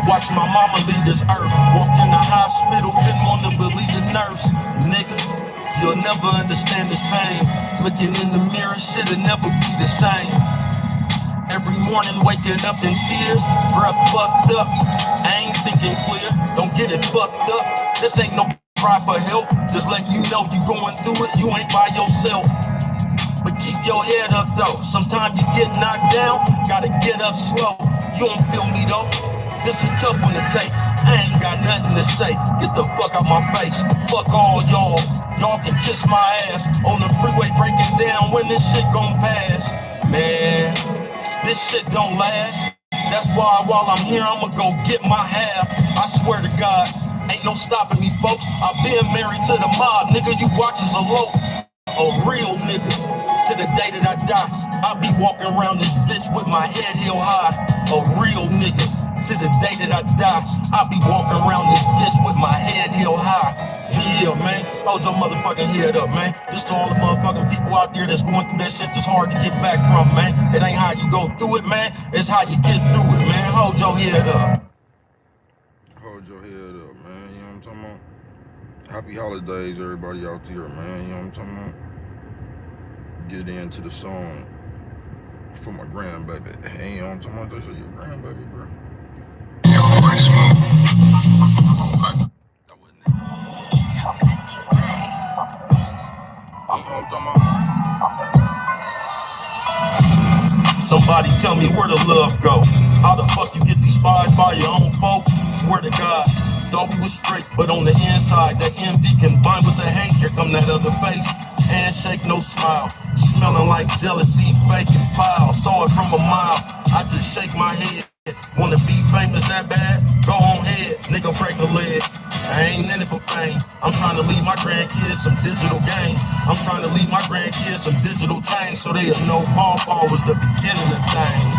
Watch my mama leave this earth. Walked in the hospital, didn't want to believe the nurse. Nigga, you'll never understand this pain. Looking in the mirror, shit'll never be the same. Every morning waking up in tears, breath fucked up. I ain't thinking clear, don't get it fucked up. This ain't no cry for help, just letting you know you going through it, you ain't by yourself. But keep your head up though, sometimes you get knocked down, gotta get up slow. You don't feel me though, this is tough one to take. I ain't got nothing to say, get the fuck out my face. Fuck all y'all, y'all can kiss my ass. On the freeway breaking down when this shit gon' pass. Man, this shit don't last. That's why while I'm here, I'ma go get my half. I swear to God, ain't no stopping me, folks. I've been married to the mob, nigga, you watches a low. A real nigga, to the day that I die. I'll be walking around this bitch with my head held high. A real nigga, to the day that I die. I'll be walking around this bitch with my head held high. Yeah, man, hold your motherfucking head up, man. This to all the motherfucking people out there that's going through that shit that's hard to get back from, man. It ain't how you go through it, man. It's how you get through it, man. Hold your head up. Hold your head up, man. You know what I'm talking about? Happy holidays, everybody out there, man. You know what I'm talking about? Get into the song for my grandbaby. Hey, you know what I'm talking about? That's your grandbaby, bro. That wasn't it. Somebody tell me where the love go. How the fuck you get despised by your own folks? Swear to God, thought we was straight, but on the inside, that envy combined with the hate, here come that other face. Handshake, no smile, smelling like jealousy, fake and foul. Saw it from a mile, I just shake my head. Wanna be famous that bad? Go on head, nigga, break a leg. I ain't in it for fame. I'm trying to leave my grandkids some digital game. I'm trying to leave my grandkids some digital change so they'll know Paul was the beginning of things.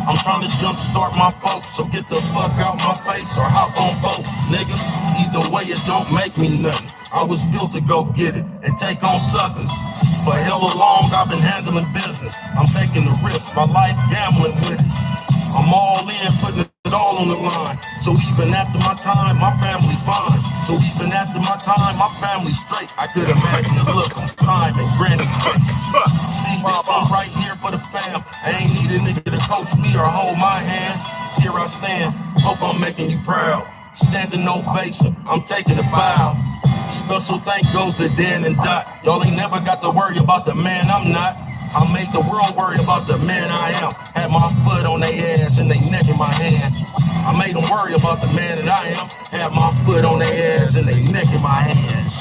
I'm trying to jumpstart my folks, so get the fuck out my face or hop on boat, nigga. Either way, it don't make me nothing. I was built to go get it and take on suckers. For hella long, I've been handling business. I'm taking the risk, my life gambling with it. I'm all in, putting it all on the line. So even after my time, my family fine. So even after my time, my family straight. I could imagine the look on time and granny's face. See, I'm right here for the fam. I ain't need a nigga to coach me or hold my hand. Here I stand, hope I'm making you proud. Standing ovation, I'm taking a bow. Special thank goes to Dan and Dot. Y'all ain't never got to worry about the man I'm not. I make the world worry about the man I am. Had my foot on their ass and they neck in my hand. I made them worry about the man that I am. Had my foot on their ass and they neck in my hands.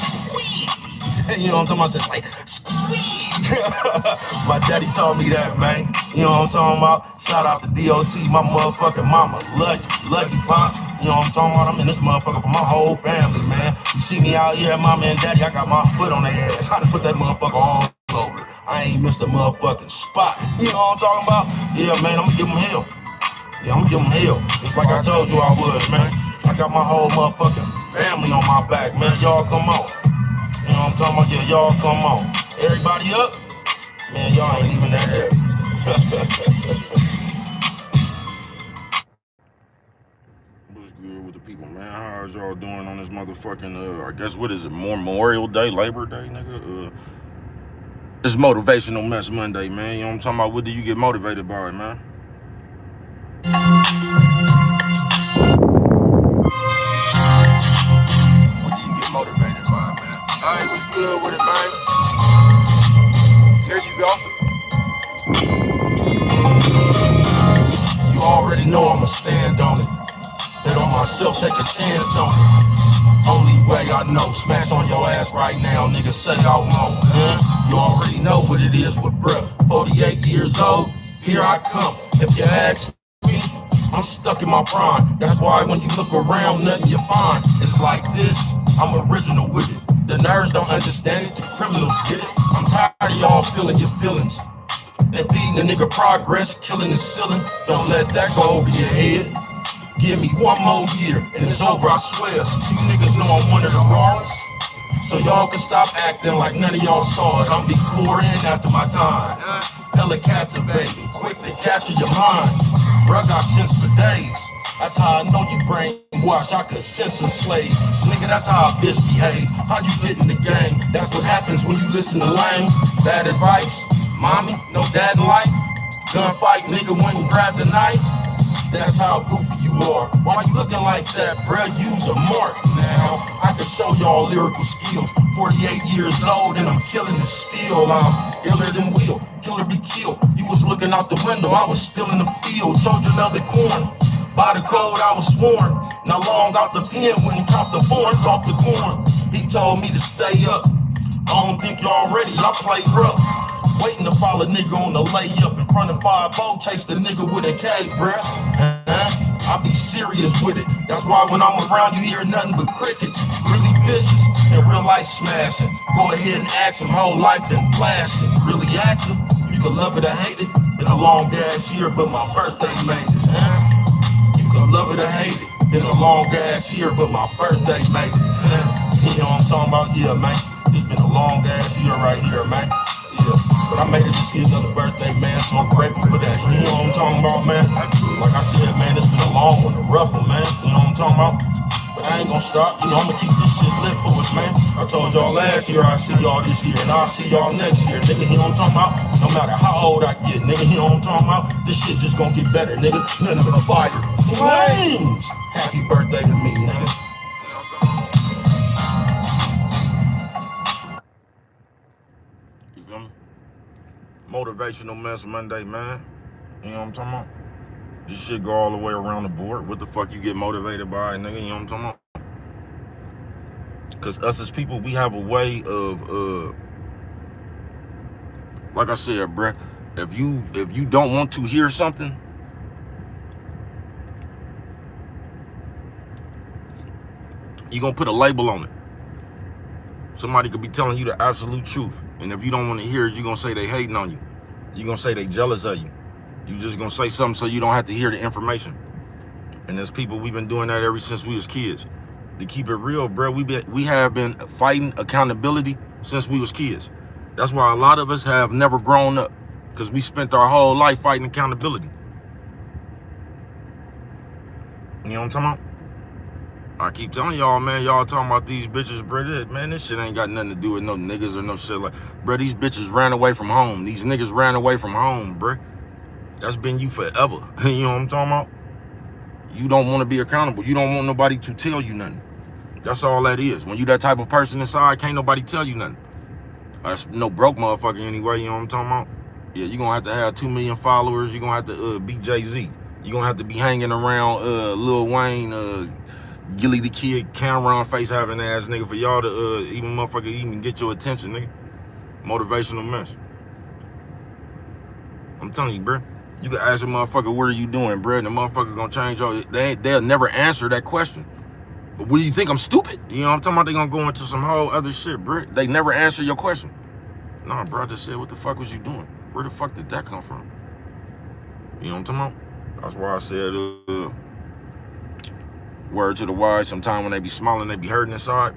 You know what I'm talking about? It's like, squeeze. My daddy taught me that, man. You know what I'm talking about? Shout out to DOT, my motherfucking mama. Love you, pop. You know what I'm talking about? I'm in this motherfucker for my whole family, man. You see me out here, mama and daddy, I got my foot on their ass. I done put that motherfucker all over. I ain't missed a motherfucking spot. You know what I'm talking about? Yeah, man, I'm gonna give them hell. Yeah, I'm gonna give them hell. Just like I told you I was, man. I got my whole motherfucking family on my back, man. Y'all come on. You know what I'm talking about? Yeah, y'all come on. Everybody up? Man, y'all ain't even that happy. What's good with the people, man? How's y'all doing on this motherfucking, I guess, what is it, Memorial Day, Labor Day, nigga? It's Motivational Mess Monday, man. You know what I'm talking about? What do you get motivated by, man? What do you get motivated by, man? Alright, what's good with it, man? Here you go. You already know I'ma stand on it. Bet on myself, take a chance on it. Only way I know, smash on your ass right now, nigga, say I won't, huh? You already know what it is with bruh. 48 years old, here I come. If you ask me, I'm stuck in my prime. That's why when you look around, nothing you find. It's like this, I'm original with it. The nerds don't understand it, the criminals get it. I'm tired of y'all feeling your feelings. Impeding the nigga progress, killing the ceiling. Don't let that go over your head. Give me one more year, and it's over, I swear. You niggas know I'm one of the rawest. So y'all can stop acting like none of y'all saw it. I'm before and after my time. Hella captivating, quick to capture your mind. Bruh got sense for days. That's how I know you brainwashed. I could sense a slave. Nigga, that's how a bitch behave. How you get in the game? That's what happens when you listen to lames. Bad advice. Mommy, no dad in life. Gunfight, nigga, when you grab the knife. That's how goofy you are. Why you looking like that, bruh? Use a mark now. I can show y'all lyrical skills. 48 years old and I'm killing the steel. I'm iller than Will. Killer be killed. You was looking out the window. I was still in the field. Children of the corn. By the code I was sworn. Now long out the pen when he copped the horns off the corn. He told me to stay up. I don't think y'all ready. I play rough. Waiting to follow a nigga on the layup in front of 5-0, chase the nigga with a K, bruh. I be serious with it. That's why when I'm around you hear nothing but crickets. Really vicious and real life smashing. Go ahead and ask him, whole life been flashing. Really active, you can love it or hate it. Been a long ass year, but my birthday made it, You can love it or hate it. Been a long ass year, but my birthday made it, You know what I'm talking about? Yeah, man. It's been a long ass year right here, man. Yeah, but I made it to see another birthday, man, so I'm grateful for that. You know what I'm talking about, man? Like I said, man, it's been a long one, a rough one, man. You know what I'm talking about? But I ain't gonna stop. You know, I'm gonna keep this shit lit for us, man. I told y'all last year I'll see y'all this year, and I'll see y'all next year, nigga. You know what I'm talking about? No matter how old I get, nigga, you know what I'm talking about? This shit just gonna get better, nigga. Nothing but fire. Flames! Happy birthday to me, nigga. You feel me? Motivational Mess Monday, man. You know what I'm talking about? This shit go all the way around the board. What the fuck you get motivated by, nigga? You know what I'm talking about? Because us as people, we have a way of, like I said, bruh, if you don't want to hear something, you gonna put a label on it. Somebody could be telling you the absolute truth. And if you don't want to hear it, you're gonna say they hating on you. You're gonna say they jealous of you. You just gonna say something so you don't have to hear the information. And as people, we've been doing that ever since we was kids. To keep it real, bro, we have been fighting accountability since we was kids. That's why a lot of us have never grown up, because we spent our whole life fighting accountability. You know what I'm talking about? I keep telling y'all, man, y'all talking about these bitches, bro. Man, this shit ain't got nothing to do with no niggas or no shit like, bro, these bitches ran away from home. These niggas ran away from home, bro. That's been you forever. You know what I'm talking about? You don't want to be accountable. You don't want nobody to tell you nothing. That's all that is. When you that type of person inside, can't nobody tell you nothing. That's no broke motherfucker anyway, you know what I'm talking about? Yeah, you're going to have 2 million followers. You're going to have to be Jay-Z. You're going to have to be hanging around Lil Wayne, Gilly the Kid, Cameron face having ass nigga for y'all to even motherfucker even get your attention, nigga. Motivational Mess. I'm telling you, bro. You can ask a motherfucker, what are you doing, bro? And the motherfucker gonna change all. They'll never answer that question. But what do you think? I'm stupid? You know what I'm talking about? They gonna go into some whole other shit, bro. They never answer your question. Nah, bro, I just said, what the fuck was you doing? Where the fuck did that come from? You know what I'm talking about? That's why I said, word to the wise, sometimes when they be smiling, they be hurting inside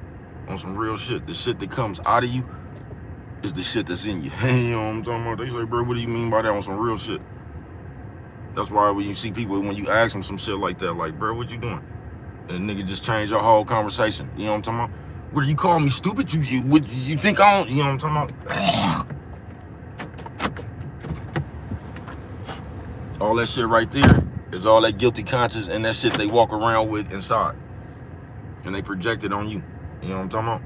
on some real shit. The shit that comes out of you is the shit that's in you. You know what I'm talking about? They say, bro, what do you mean by that on some real shit? That's why when you see people, when you ask them some shit like that, like, bro, what you doing? And the nigga just change your whole conversation. You know what I'm talking about? What, do you call me stupid? You think I don't? You know what I'm talking about? All that shit right there is all that guilty conscience and that shit they walk around with inside. And they project it on you. You know what I'm talking about?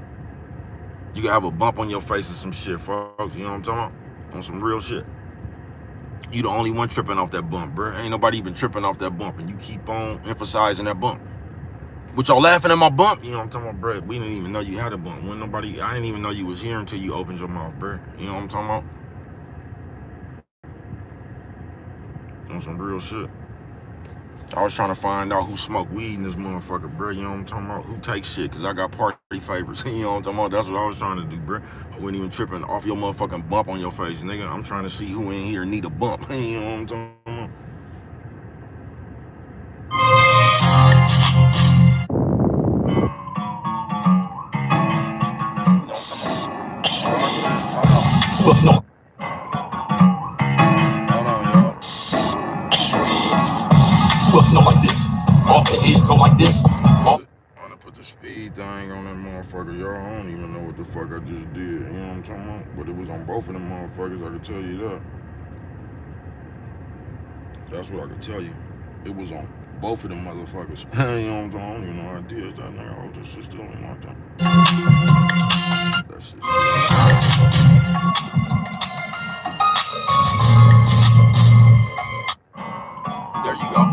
You can have a bump on your face and some shit, folks. You know what I'm talking about? On some real shit. You the only one tripping off that bump, bro. Ain't nobody even tripping off that bump, and you keep on emphasizing that bump. What y'all laughing at my bump? You know what I'm talking about, bro? We didn't even know you had a bump. When nobody, I didn't even know you was here until you opened your mouth, bro. You know what I'm talking about? On some real shit. I was trying to find out who smoked weed in this motherfucker, bro. You know what I'm talking about? Who takes shit? Because I got party favors. You know what I'm talking about? That's what I was trying to do, bro. I wasn't even tripping off your motherfucking bump on your face, nigga. I'm trying to see who in here need a bump. You know what I'm talking about? What's no? Hold on, y'all. What's not like this? go like this. I'm gonna put the speed thing on that motherfucker, y'all. I don't even know what the fuck I just did. You know what I'm talking about? But it was on both of them motherfuckers, I can tell you that. That's what I can tell you. It was on both of them motherfuckers. You know what I'm talking about? I don't even know how I did that, nigga. I hope this shit still in my time. That shit's there you go.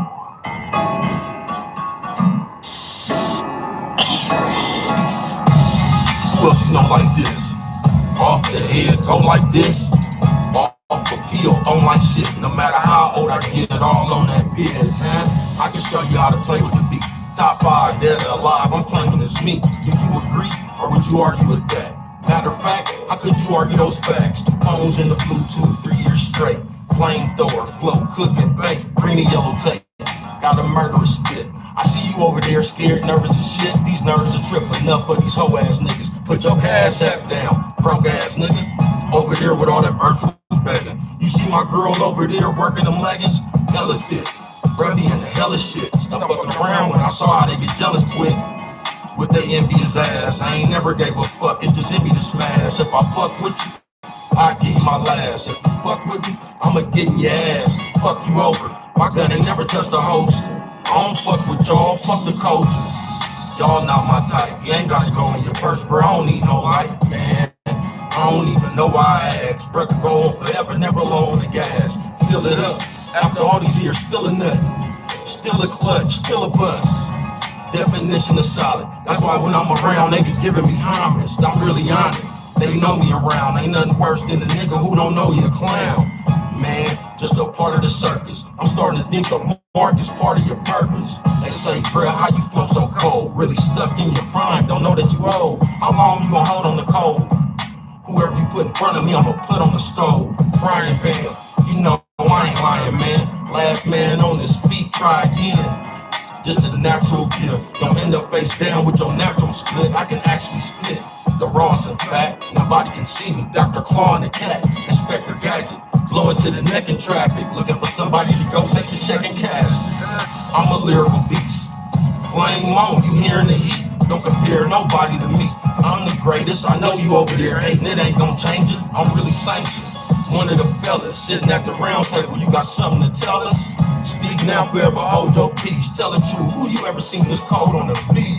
Well, you know, like this. Off the head, go like this. Off the peel, on like shit. No matter how old I get, all on that biz, huh? I can show you how to play with the beat. Top 5 dead or alive, I'm claiming it's me. Do you agree, or would you argue with that? Matter of fact, how could you argue those facts? 2 phones in the Bluetooth, 3 years straight. Flamethrower, flow, cook and bake. Bring the yellow tape. Got a murderous spit. I see you over there scared, nervous as shit. These nerves are tripping enough for these hoe ass niggas. Put your cash app down, broke ass nigga. Over there with all that virtual begging. You see my girl over there working them leggings? Hella thick, bruh, be in the hella shit. Stop fucking around when I saw how they get jealous quick. With they envious ass, I ain't never gave a fuck. It's just in me to smash. If I fuck with you, I give you my last. If you fuck with me, I'ma get in your ass. Fuck you over. My gun ain't never touched a holster. I don't fuck with y'all, fuck the culture. Y'all not my type. You ain't gotta go in your first, bro. I don't need no light, man. I don't even know why I asked. Bro, could go on forever, never low on the gas. Fill it up. After all these years, still a nut. Still a clutch, still a bust. Definition of solid. That's why when I'm around, they be giving me homage. I'm really honored. They know me around. Ain't nothing worse than a nigga who don't know you a clown. Man, just a part of the circus. I'm starting to think the mark is part of your purpose. They say, bruh, how you flow so cold? Really stuck in your prime, don't know that you old. How long you gonna hold on the cold? Whoever you put in front of me, I'ma put on the stove. Frying pan, you know I ain't lying, man. Last man on his feet, try again. Just a natural gift. Don't end up face down with your natural split. I can actually spit the Ross, in fact. Nobody can see me. Dr. Claw and the cat. Inspector Gadget. Blowing to the neck in traffic. Looking for somebody to go take the check and cash. I'm a lyrical beast. Flame on, you hearing the heat. Don't compare nobody to me. I'm the greatest. I know you over there hating. It ain't gonna change it. I'm really sanctioned. One of the fellas sitting at the round table. You got something to tell us? Speak now, forever hold your peace. Tell the truth. Who you ever seen this cold on the beat?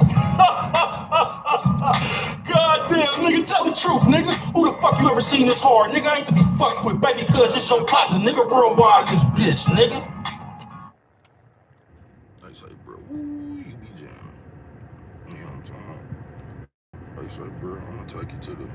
God damn, nigga, tell the truth, nigga. Who the fuck you ever seen this hard? Nigga, I ain't to be fucked with, baby, cuz it's your partner, nigga, worldwide, this bitch, nigga. They say, bro, woo, you be jamming. You know what I'm talking about? They say, bro, I'm gonna take you to the...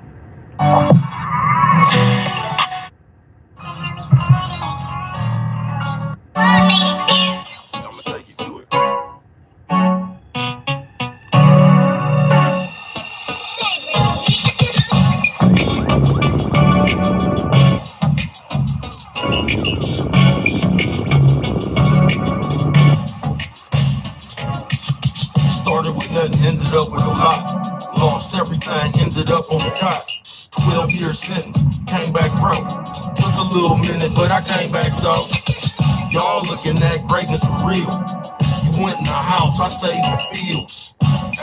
Started with nothing, ended up with a lot. Lost everything, ended up on the top. 12-year sentence, came back broke. Took a little minute, but I came back though. Y'all looking at greatness for real. You went in the house, I stayed in the fields.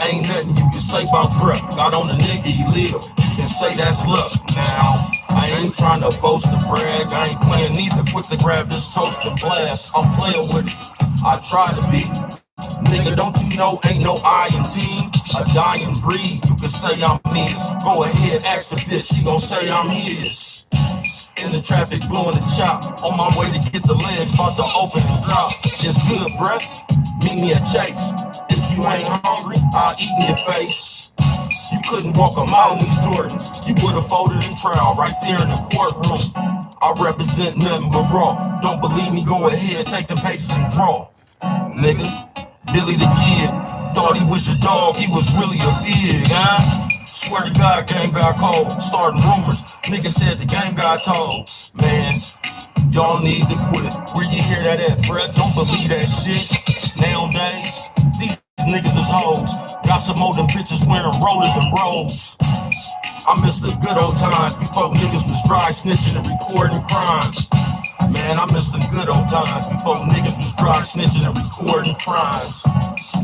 Ain't nothing you can say about bruh. Got on the nigga, he live. You can say that's luck. Now, I ain't trying to boast or brag. I ain't playing neither. Quick to grab this toast and blast. I'm playing with it. I try to be. Nigga, don't you know ain't no I in team? A dying breed, you can say I'm his. Go ahead, ask the bitch, she gon' say I'm his. In the traffic, blowing the chop. On my way to get the legs, about to open and drop. It's good, bruh. Meet me at Chase. If you ain't hungry, I'll eat in your face. You couldn't walk a mile in these Jordans. You would've folded in trial right there in the courtroom. I represent nothing but raw. Don't believe me, go ahead, take them paces and draw. Nigga, Billy the Kid, thought he was your dog, he was really a pig, huh? Swear to God, game got cold, starting rumors. Nigga said the game got told. Man, y'all need to quit. Where you hear that at, bruh? Don't believe that shit. Nowadays, these niggas is hoes. Got some more than bitches wearing rollers and rolls. I miss the good old times before niggas was dry snitching and recording crimes. Man, I miss them good old times before niggas was dry snitching and recording crimes.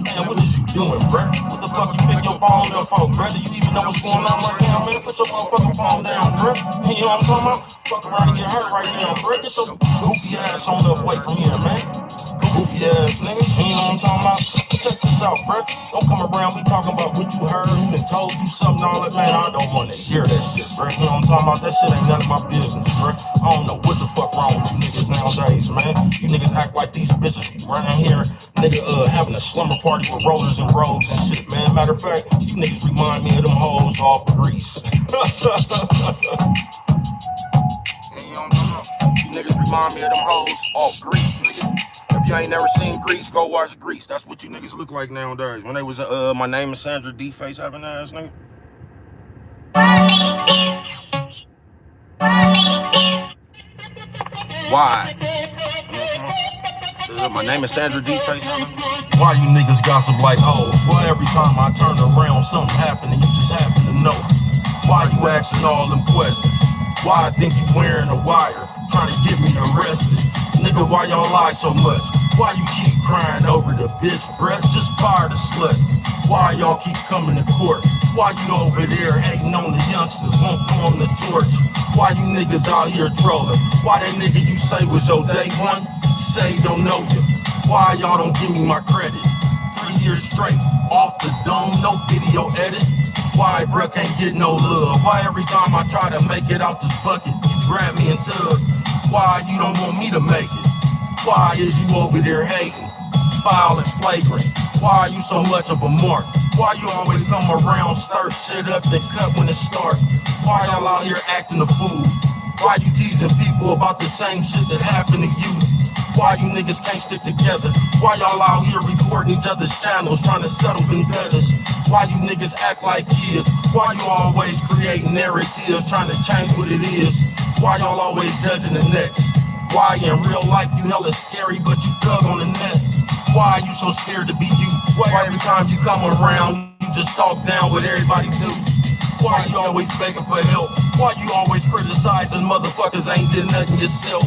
Man, what is you doing, bruh? What the fuck you pick your phone up for, bruh? Do you even know what's going on right now, man? Put your motherfucking phone down, bruh. You know what I'm talking about? Fuck around and get hurt right now, bruh. Get your goofy ass on up away from here, man. Goofy ass nigga. You know what I'm talking about? Check this out, bruh. Don't come around me talking about what you heard, who done told you something, all that, man. I don't want to hear that shit, bruh. You know what I'm talking about? That shit ain't none of my business, bruh. I don't know what the fuck wrong with you niggas nowadays, man. You niggas act like these bitches running here, nigga, having a slumber party with rollers and robes and shit, man. Matter of fact, you niggas remind me of them hoes off Grease. You niggas remind me of them hoes off Grease, nigga. If you ain't never seen Grease, go watch Grease. That's what you niggas look like nowadays. When they was My Name is Sandra D-Face having ass, nigga. Why? My Name is Sandra D-Face. Why you niggas gossip like hoes? Why every time I turn around something happen and you just happen to know? Why you asking all them questions? Why I think you wearing a wire, trying to get me arrested? Nigga, why y'all lie so much? Why you keep crying over the bitch, bruh? Just fire the slut. Why y'all keep coming to court? Why you over there hating on the youngsters, won't throw them the torch? Why you niggas out here trolling? Why that nigga you say was your day one, say don't know you? Why y'all don't give me my credit? 3 years straight, off the dome, no video edit. Why bruh can't get no love? Why every time I try to make it out this bucket, you grab me and tug? Why you don't want me to make it? Why is you over there hating, foul and flagrant? Why are you so much of a mark? Why you always come around, stir shit up, then cut when it starts? Why y'all out here acting a fool? Why you teasing people about the same shit that happened to you? Why you niggas can't stick together? Why y'all out here recording each other's channels, trying to settle vendettas? Why you niggas act like kids? Why you always create narratives, trying to change what it is? Why y'all always judging the next? Why in real life you hella scary, but you thug on the net? Why you so scared to be you? Why every time you come around, you just talk down what everybody do? Why you always begging for help? Why you always criticizing motherfuckers ain't did nothing yourself?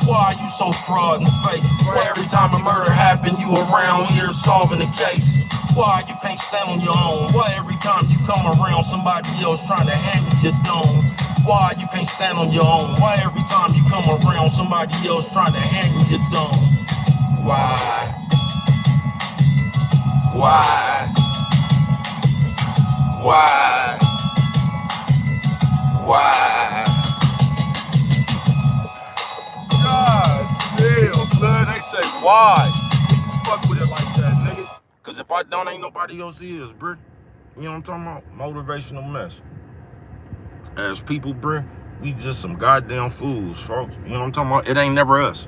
Why you so fraud and fake? Why every time a murder happen, you around here solving the case? Why you can't stand on your own? Why every time you come around, somebody else trying to hand you your dome? Why you can't stand on your own? Why every time you come around, somebody else trying to hand you your dome? Why? Why? Why? Why? God damn, blood, they say why? Fuck with it like that, nigga. Cause if I don't, ain't nobody else is, bruh. You know what I'm talking about? Motivational mess. As people, bruh, we just some goddamn fools, folks. You know what I'm talking about? It ain't never us.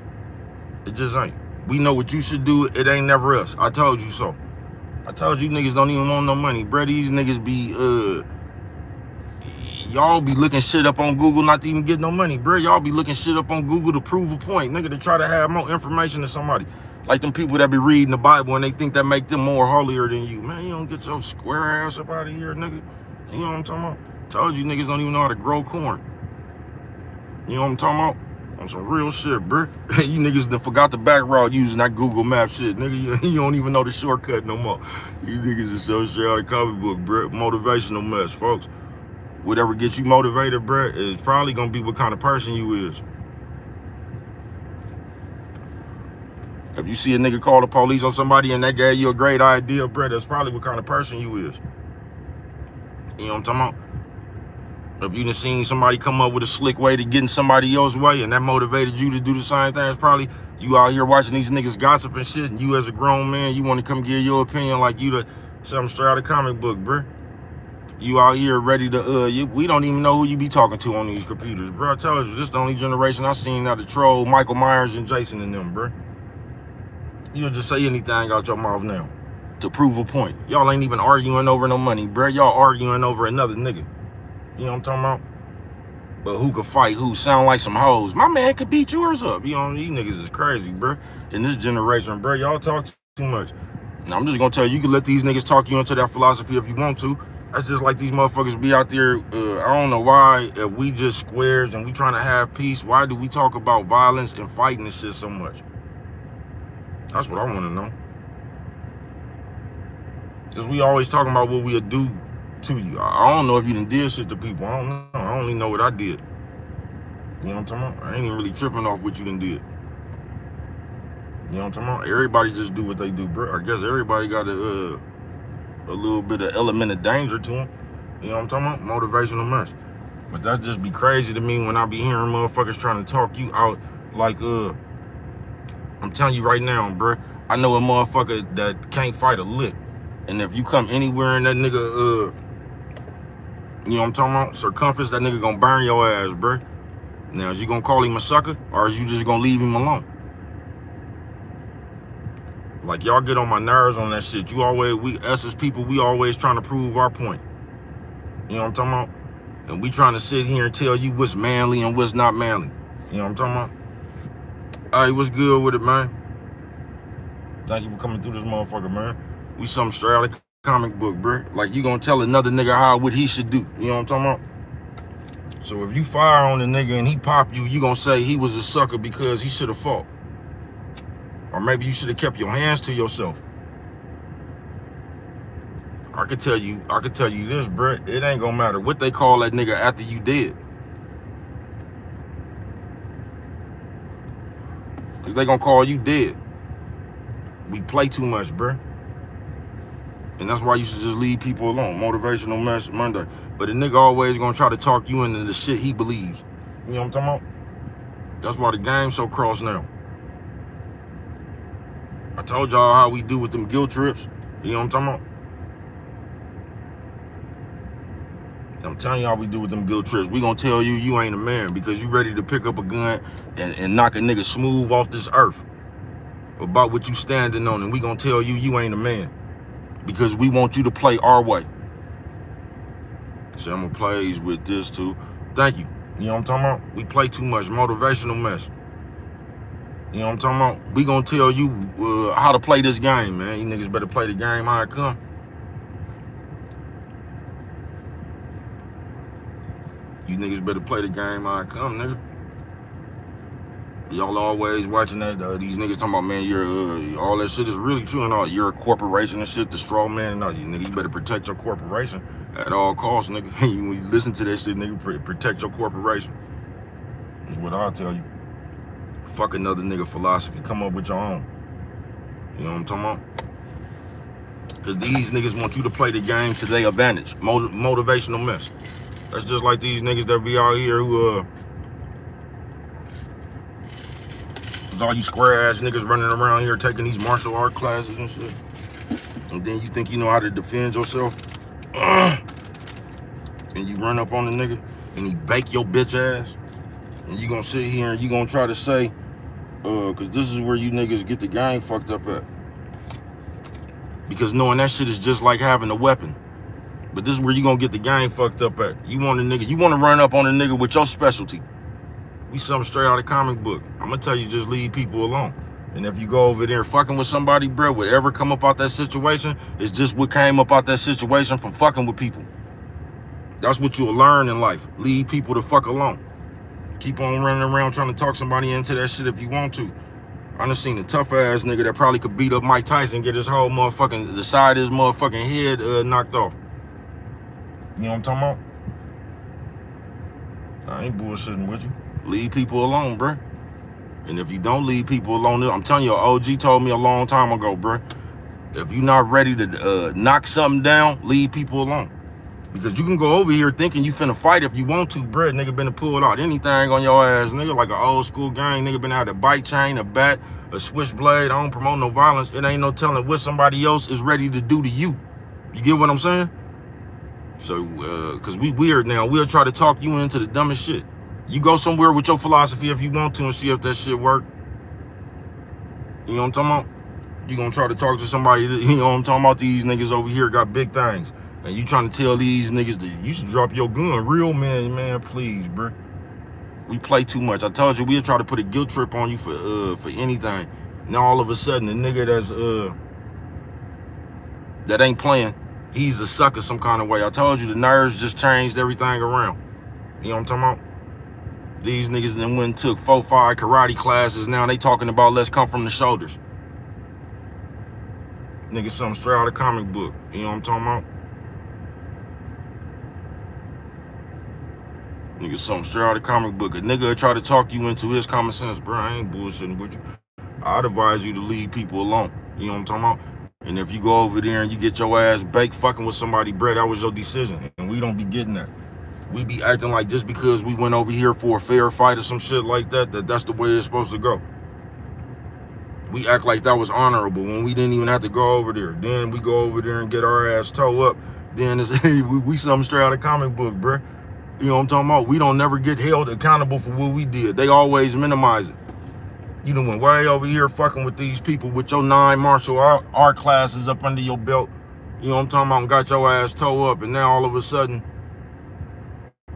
It just ain't. We know what you should do. It ain't never us. I told you so. I told you niggas don't even want no money, bruh. These niggas be, y'all be looking shit up on Google not to even get no money, bruh. Y'all be looking shit up on Google to prove a point, nigga, to try to have more information than somebody. Like them people that be reading the Bible and they think that make them more holier than you. Man, you don't get your square ass up out of here, nigga. You know what I'm talking about? Told you niggas don't even know how to grow corn. You know what I'm talking about? On some real shit, bruh. You niggas done forgot the back route using that Google map shit, nigga. You don't even know the shortcut no more. You niggas is so straight out of comic book, bruh. Motivational mess, folks. Whatever gets you motivated, bruh, is probably gonna be what kind of person you is. If you see a nigga call the police on somebody and they gave you a great idea, bruh, that's probably what kind of person you is. You know what I'm talking about? If you done seen somebody come up with a slick way to getting somebody else's way and that motivated you to do the same thing, it's probably you out here watching these niggas gossip and shit, and you as a grown man, you want to come give your opinion like you the something straight out of comic book, bruh. You out here ready to, we don't even know who you be talking to on these computers, bro. I told you, this is the only generation I seen that to troll Michael Myers and Jason and them, bro. You'll just say anything out your mouth now to prove a point. Y'all ain't even arguing over no money, bro. Y'all arguing over another nigga. You know what I'm talking about? But who could fight who? Sound like some hoes. My man could beat yours up. You know, these niggas is crazy, bro. In this generation, bro, y'all talk too much. Now, I'm just gonna tell you, you can let these niggas talk you into that philosophy if you want to. That's just like these motherfuckers be out there. I don't know why, if we just squares and we trying to have peace, why do we talk about violence and fighting and shit so much? That's what I want to know. Because we always talking about what we'll do to you. I don't know if you done did shit to people. I don't know. I only know what I did. You know what I'm talking about? I ain't even really tripping off what you done did. You know what I'm talking about? Everybody just do what they do, bro. I guess everybody got a little bit of element of danger to them. You know what I'm talking about? Motivational mess. But that just be crazy to me when I be hearing motherfuckers trying to talk you out like, I'm telling you right now, bro. I know a motherfucker that can't fight a lick. And if you come anywhere in that nigga, you know what I'm talking about? Circumference, that nigga gonna burn your ass, bro. Now, is you gonna call him a sucker, or is you just gonna leave him alone? Like, y'all get on my nerves on that shit. Us as people, we always trying to prove our point. You know what I'm talking about? And we trying to sit here and tell you what's manly and what's not manly. You know what I'm talking about? All right, what's good with it, man? Thank you for coming through this motherfucker, man. We something straight out of comic book, bro. Like, you gonna tell another nigga what he should do. You know what I'm talking about? So if you fire on the nigga and he pop you, you gonna say he was a sucker because he should have fought. Or maybe you should have kept your hands to yourself. I could tell you this, bro. It ain't gonna matter what they call that nigga after you dead. Cause they gonna call you dead. We play too much, bro. And that's why you should just leave people alone. Motivational mess Monday. But a nigga always gonna try to talk you into the shit he believes. You know what I'm talking about? That's why the game's so cross now. I told y'all how we do with them guilt trips. You know what I'm talking about? I'm telling y'all we do with them guilt trips. We gonna tell you you ain't a man because you ready to pick up a gun and knock a nigga smooth off this earth about what you standing on, and we gonna tell you ain't a man because we want you to play our way. Selma plays with this too. Thank you. You know what I'm talking about? We play too much motivational mess. You know what I'm talking about? We gonna tell you how to play this game, man. You niggas better play the game how it come. You niggas better play the game how it come, nigga. Y'all always watching that, these niggas talking about, man, you're, all that shit is really true and all. You're a corporation and shit, the straw man and all. You nigga, you better protect your corporation at all costs, nigga. When you listen to that shit, nigga, protect your corporation. That's what I'll tell you. Fuck another nigga philosophy. Come up with your own. You know what I'm talking about? Because these niggas want you to play the game to their advantage. Motivational mess. That's just like these niggas that be out here who, all you square ass niggas running around here taking these martial art classes and shit. And then you think you know how to defend yourself. And you run up on the nigga and he bake your bitch ass. And you gonna sit here and you gonna try to say, cause this is where you niggas get the game fucked up at. Because knowing that shit is just like having a weapon. But this is where you gonna get the game fucked up at. You want to run up on a nigga with your specialty. We something straight out of comic book. I'm gonna tell you, just leave people alone. And if you go over there fucking with somebody, bro, whatever come up out that situation is just what came up out that situation from fucking with people. That's what you'll learn in life. Leave people the fuck alone. Keep on running around trying to talk somebody into that shit if you want to. I done seen a tough ass nigga that probably could beat up Mike Tyson, get his whole motherfucking, the side of his motherfucking head knocked off. You know what I'm talking about? I ain't bullshitting with you. Leave people alone, bruh. And if you don't leave people alone, I'm telling you, OG told me a long time ago, bruh. If you're not ready to knock something down, leave people alone. Because you can go over here thinking you finna fight if you want to, bruh. Nigga been to pull out anything on your ass, nigga, like an old school gang. Nigga been out a bike chain, a bat, a switchblade. I don't promote no violence. It ain't no telling what somebody else is ready to do to you. You get what I'm saying? So, because we weird now. We'll try to talk you into the dumbest shit. You go somewhere with your philosophy if you want to and see if that shit work. You know what I'm talking about? You gonna try to talk to somebody, you know what I'm talking about? These niggas over here got big things. And you trying to tell these niggas that you should drop your gun. Real man, please, bro. We play too much. I told you we'll try to put a guilt trip on you for anything. Now all of a sudden, the nigga that ain't playing, He's a sucker some kind of way. I told you the nerves just changed everything around. You know what I'm talking about? These niggas then went and took 4-5 karate classes. Now they talking about let's come from the shoulders. Nigga, something straight out of comic book. You know what I'm talking about? Nigga, something straight out of comic book. A nigga try to talk you into his common sense, bro. I ain't bullshitting with you. I'd advise you to leave people alone. You know what I'm talking about? And if you go over there and you get your ass baked fucking with somebody, bro, that was your decision. And we don't be getting that. We be acting like just because we went over here for a fair fight or some shit like that, that's the way it's supposed to go. We act like that was honorable when we didn't even have to go over there. Then we go over there and get our ass toe up. Then it's, hey, we something straight out of comic book, bro. You know what I'm talking about? We don't never get held accountable for what we did. They always minimize it. You done went way over here fucking with these people with your 9 martial art classes up under your belt. You know what I'm talking about? And got your ass toe up, and now all of a sudden,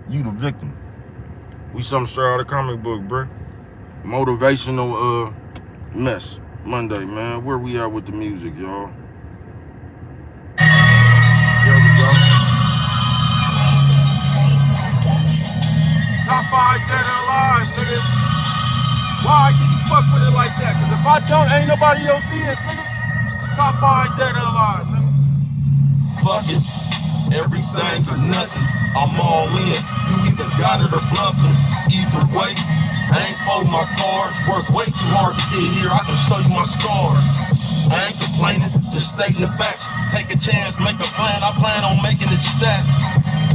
you the victim. We something straight out of comic book, bro. Motivational mess. Monday, man. Where we at with the music, y'all? There we go. Top 5 dead or alive, nigga. Why do you fuck with it like that? Cause if I don't, ain't nobody else is, nigga. Top 5 dead or alive, nigga. Fuck it. Everything or nothing. I'm all in. You either got it or bluffing. Either way, I ain't folding my cards. Work way too hard to get here. I can show you my scars. I ain't complaining, just stating the facts. Take a chance, make a plan. I plan on making it stack.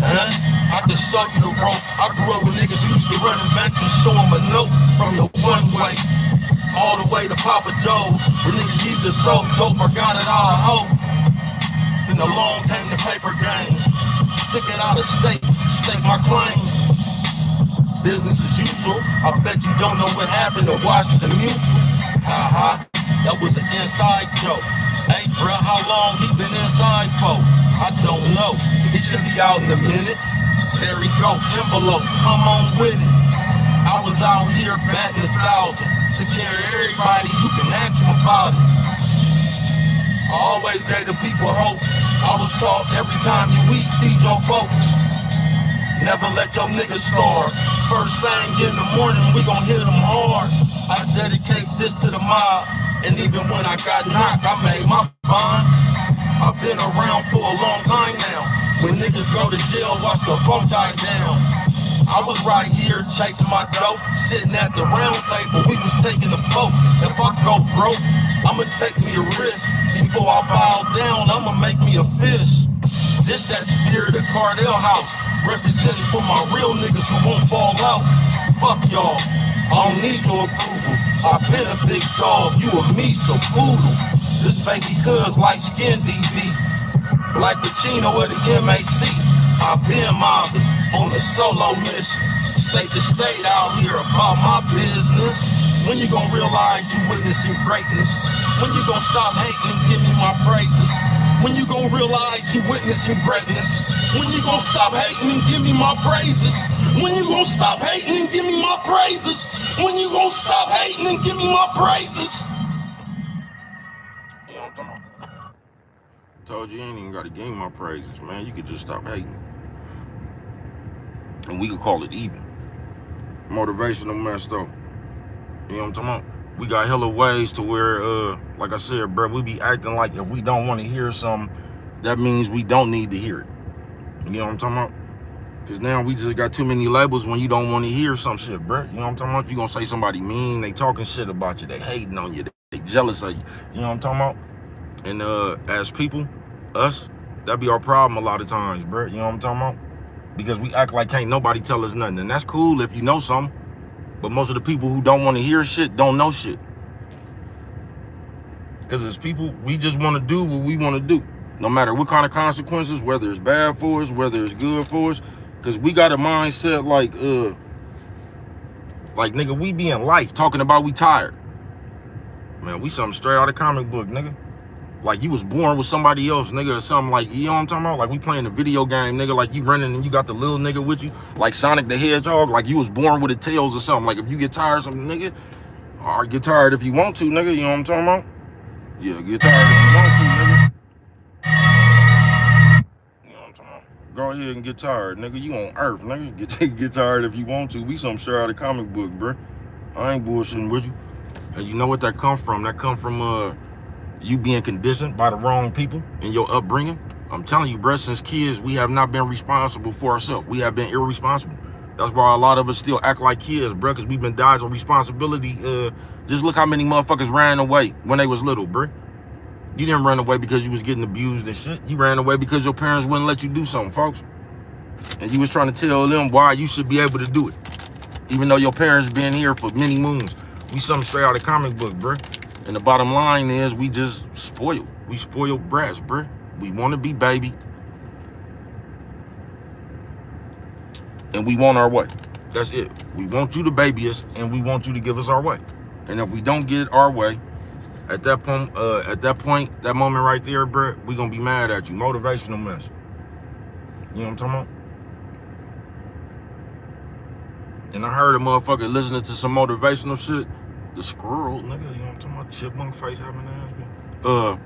I can show you the rope. I grew up with niggas who used to run in banks and show them a note from the one way all the way to Papa Joe's. Where niggas either sold dope or got it all hope. Then along came the paper game. Took it out of state, stake my claims. Business as usual. I bet you don't know what happened to Washington Mutual. Ha ha, that was an inside joke. Hey bruh, how long he been inside for? I don't know. He should be out in a minute. There he go, envelope, come on with it. I was out here batting 1,000 to carry everybody. You can ask him about it. I always gave the people hope. I was taught every time you eat, feed your folks. Never let your niggas starve. First thing in the morning, we gon' hit them hard. I dedicate this to the mob. And even when I got knocked, I made my bond. I've been around for a long time now. When niggas go to jail, watch the phone die down. I was right here chasing my dope, sitting at the round table, we was taking a vote. If I go broke, I'ma take me a risk. Before I bow down, I'ma make me a fist. This that spirit of Cardell House, representing for my real niggas who won't fall out. Fuck y'all, I don't need your approval. I've been a big dog, you a me, so poodle. This baby cuz light skin DB, like Pacino at the MAC. I've been mobbing on a solo mission, state to state out here about my business. When you gon' realize you witnessing greatness? When you gon' stop hating and give me my praises? When you gon' realize you witnessing greatness? When you gon' stop hating and give me my praises? When you gon' stop hating and give me my praises? When you gon' stop hating and give me my praises? You know what I'm talking about? Told you ain't even gotta give me my praises, man. You could just stop hating. And we could call it even. Motivational mess though. You know what I'm talking about? We got hella ways to where, like I said, bro, we be acting like if we don't want to hear something, that means we don't need to hear it. You know what I'm talking about? Because now we just got too many labels when you don't want to hear some shit, bro. You know what I'm talking about? You gonna say somebody mean, they talking shit about you, they hating on you, they jealous of you. You know what I'm talking about? And as people, us, that be our problem a lot of times, bro. You know what I'm talking about? Because we act like can't nobody tell us nothing. And that's cool if you know something. But most of the people who don't want to hear shit don't know shit. Because as people, we just want to do what we want to do. No matter what kind of consequences, whether it's bad for us, whether it's good for us. Because we got a mindset like nigga, we be in life talking about we tired. Man, we something straight out of comic book, nigga. Like you was born with somebody else, nigga, or something like, you know what I'm talking about? Like we playing a video game, nigga, like you running and you got the little nigga with you, like Sonic the Hedgehog, like you was born with a tails or something. Like if you get tired of something, nigga, or get tired if you want to, nigga, you know what I'm talking about? Yeah, get tired if you want to, nigga. Go ahead and get tired, nigga. You on Earth, nigga. Get tired if you want to. We something straight out of the comic book, bro. I ain't bullshitting with you. And you know what that come from? That come from you being conditioned by the wrong people in your upbringing. I'm telling you, bro, since kids, we have not been responsible for ourselves. We have been irresponsible. That's why a lot of us still act like kids, bro, because we've been dodging responsibility. Just look how many motherfuckers ran away when they was little, bro. You didn't run away because you was getting abused and shit. You ran away because your parents wouldn't let you do something, folks. And you was trying to tell them why you should be able to do it. Even though your parents been here for many moons. We something straight out of comic book, bro. And the bottom line is we just spoiled. We spoiled brats, bro. We want to be baby. And we want our way. That's it. We want you to baby us and we want you to give us our way. And if we don't get our way, at that point, that moment right there, bro, we gonna be mad at you. Motivational mess. You know what I'm talking about? And I heard a motherfucker listening to some motivational shit. The squirrel, nigga, you know what I'm talking about? Chipmunk face having ass.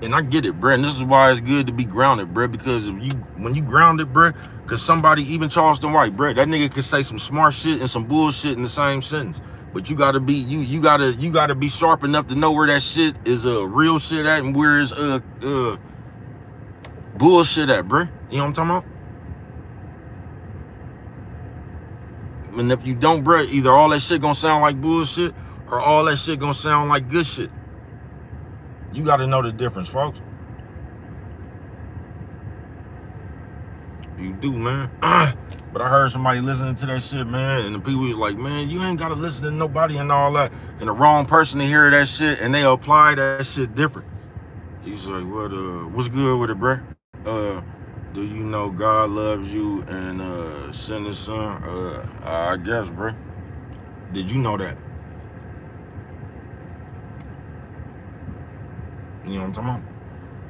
And I get it, bro. And this is why it's good to be grounded, bro. Because when you grounded, bro, because somebody, even Charleston White, bro, that nigga could say some smart shit and some bullshit in the same sentence. But you gotta be you gotta be sharp enough to know where that shit is real shit at and where is bullshit at, bro. You know what I'm talking about? And if you don't, bro, either all that shit gonna sound like bullshit or all that shit gonna sound like good shit. You gotta know the difference, folks. You do, man. But I heard somebody listening to that shit, man, and the people was like, man, you ain't gotta listen to nobody and all that. And the wrong person to hear that shit and they apply that shit different. He's like, what's good with it, bro? Do you know God loves you and sent his son? I guess, bro. Did you know that? You know what I'm talking about?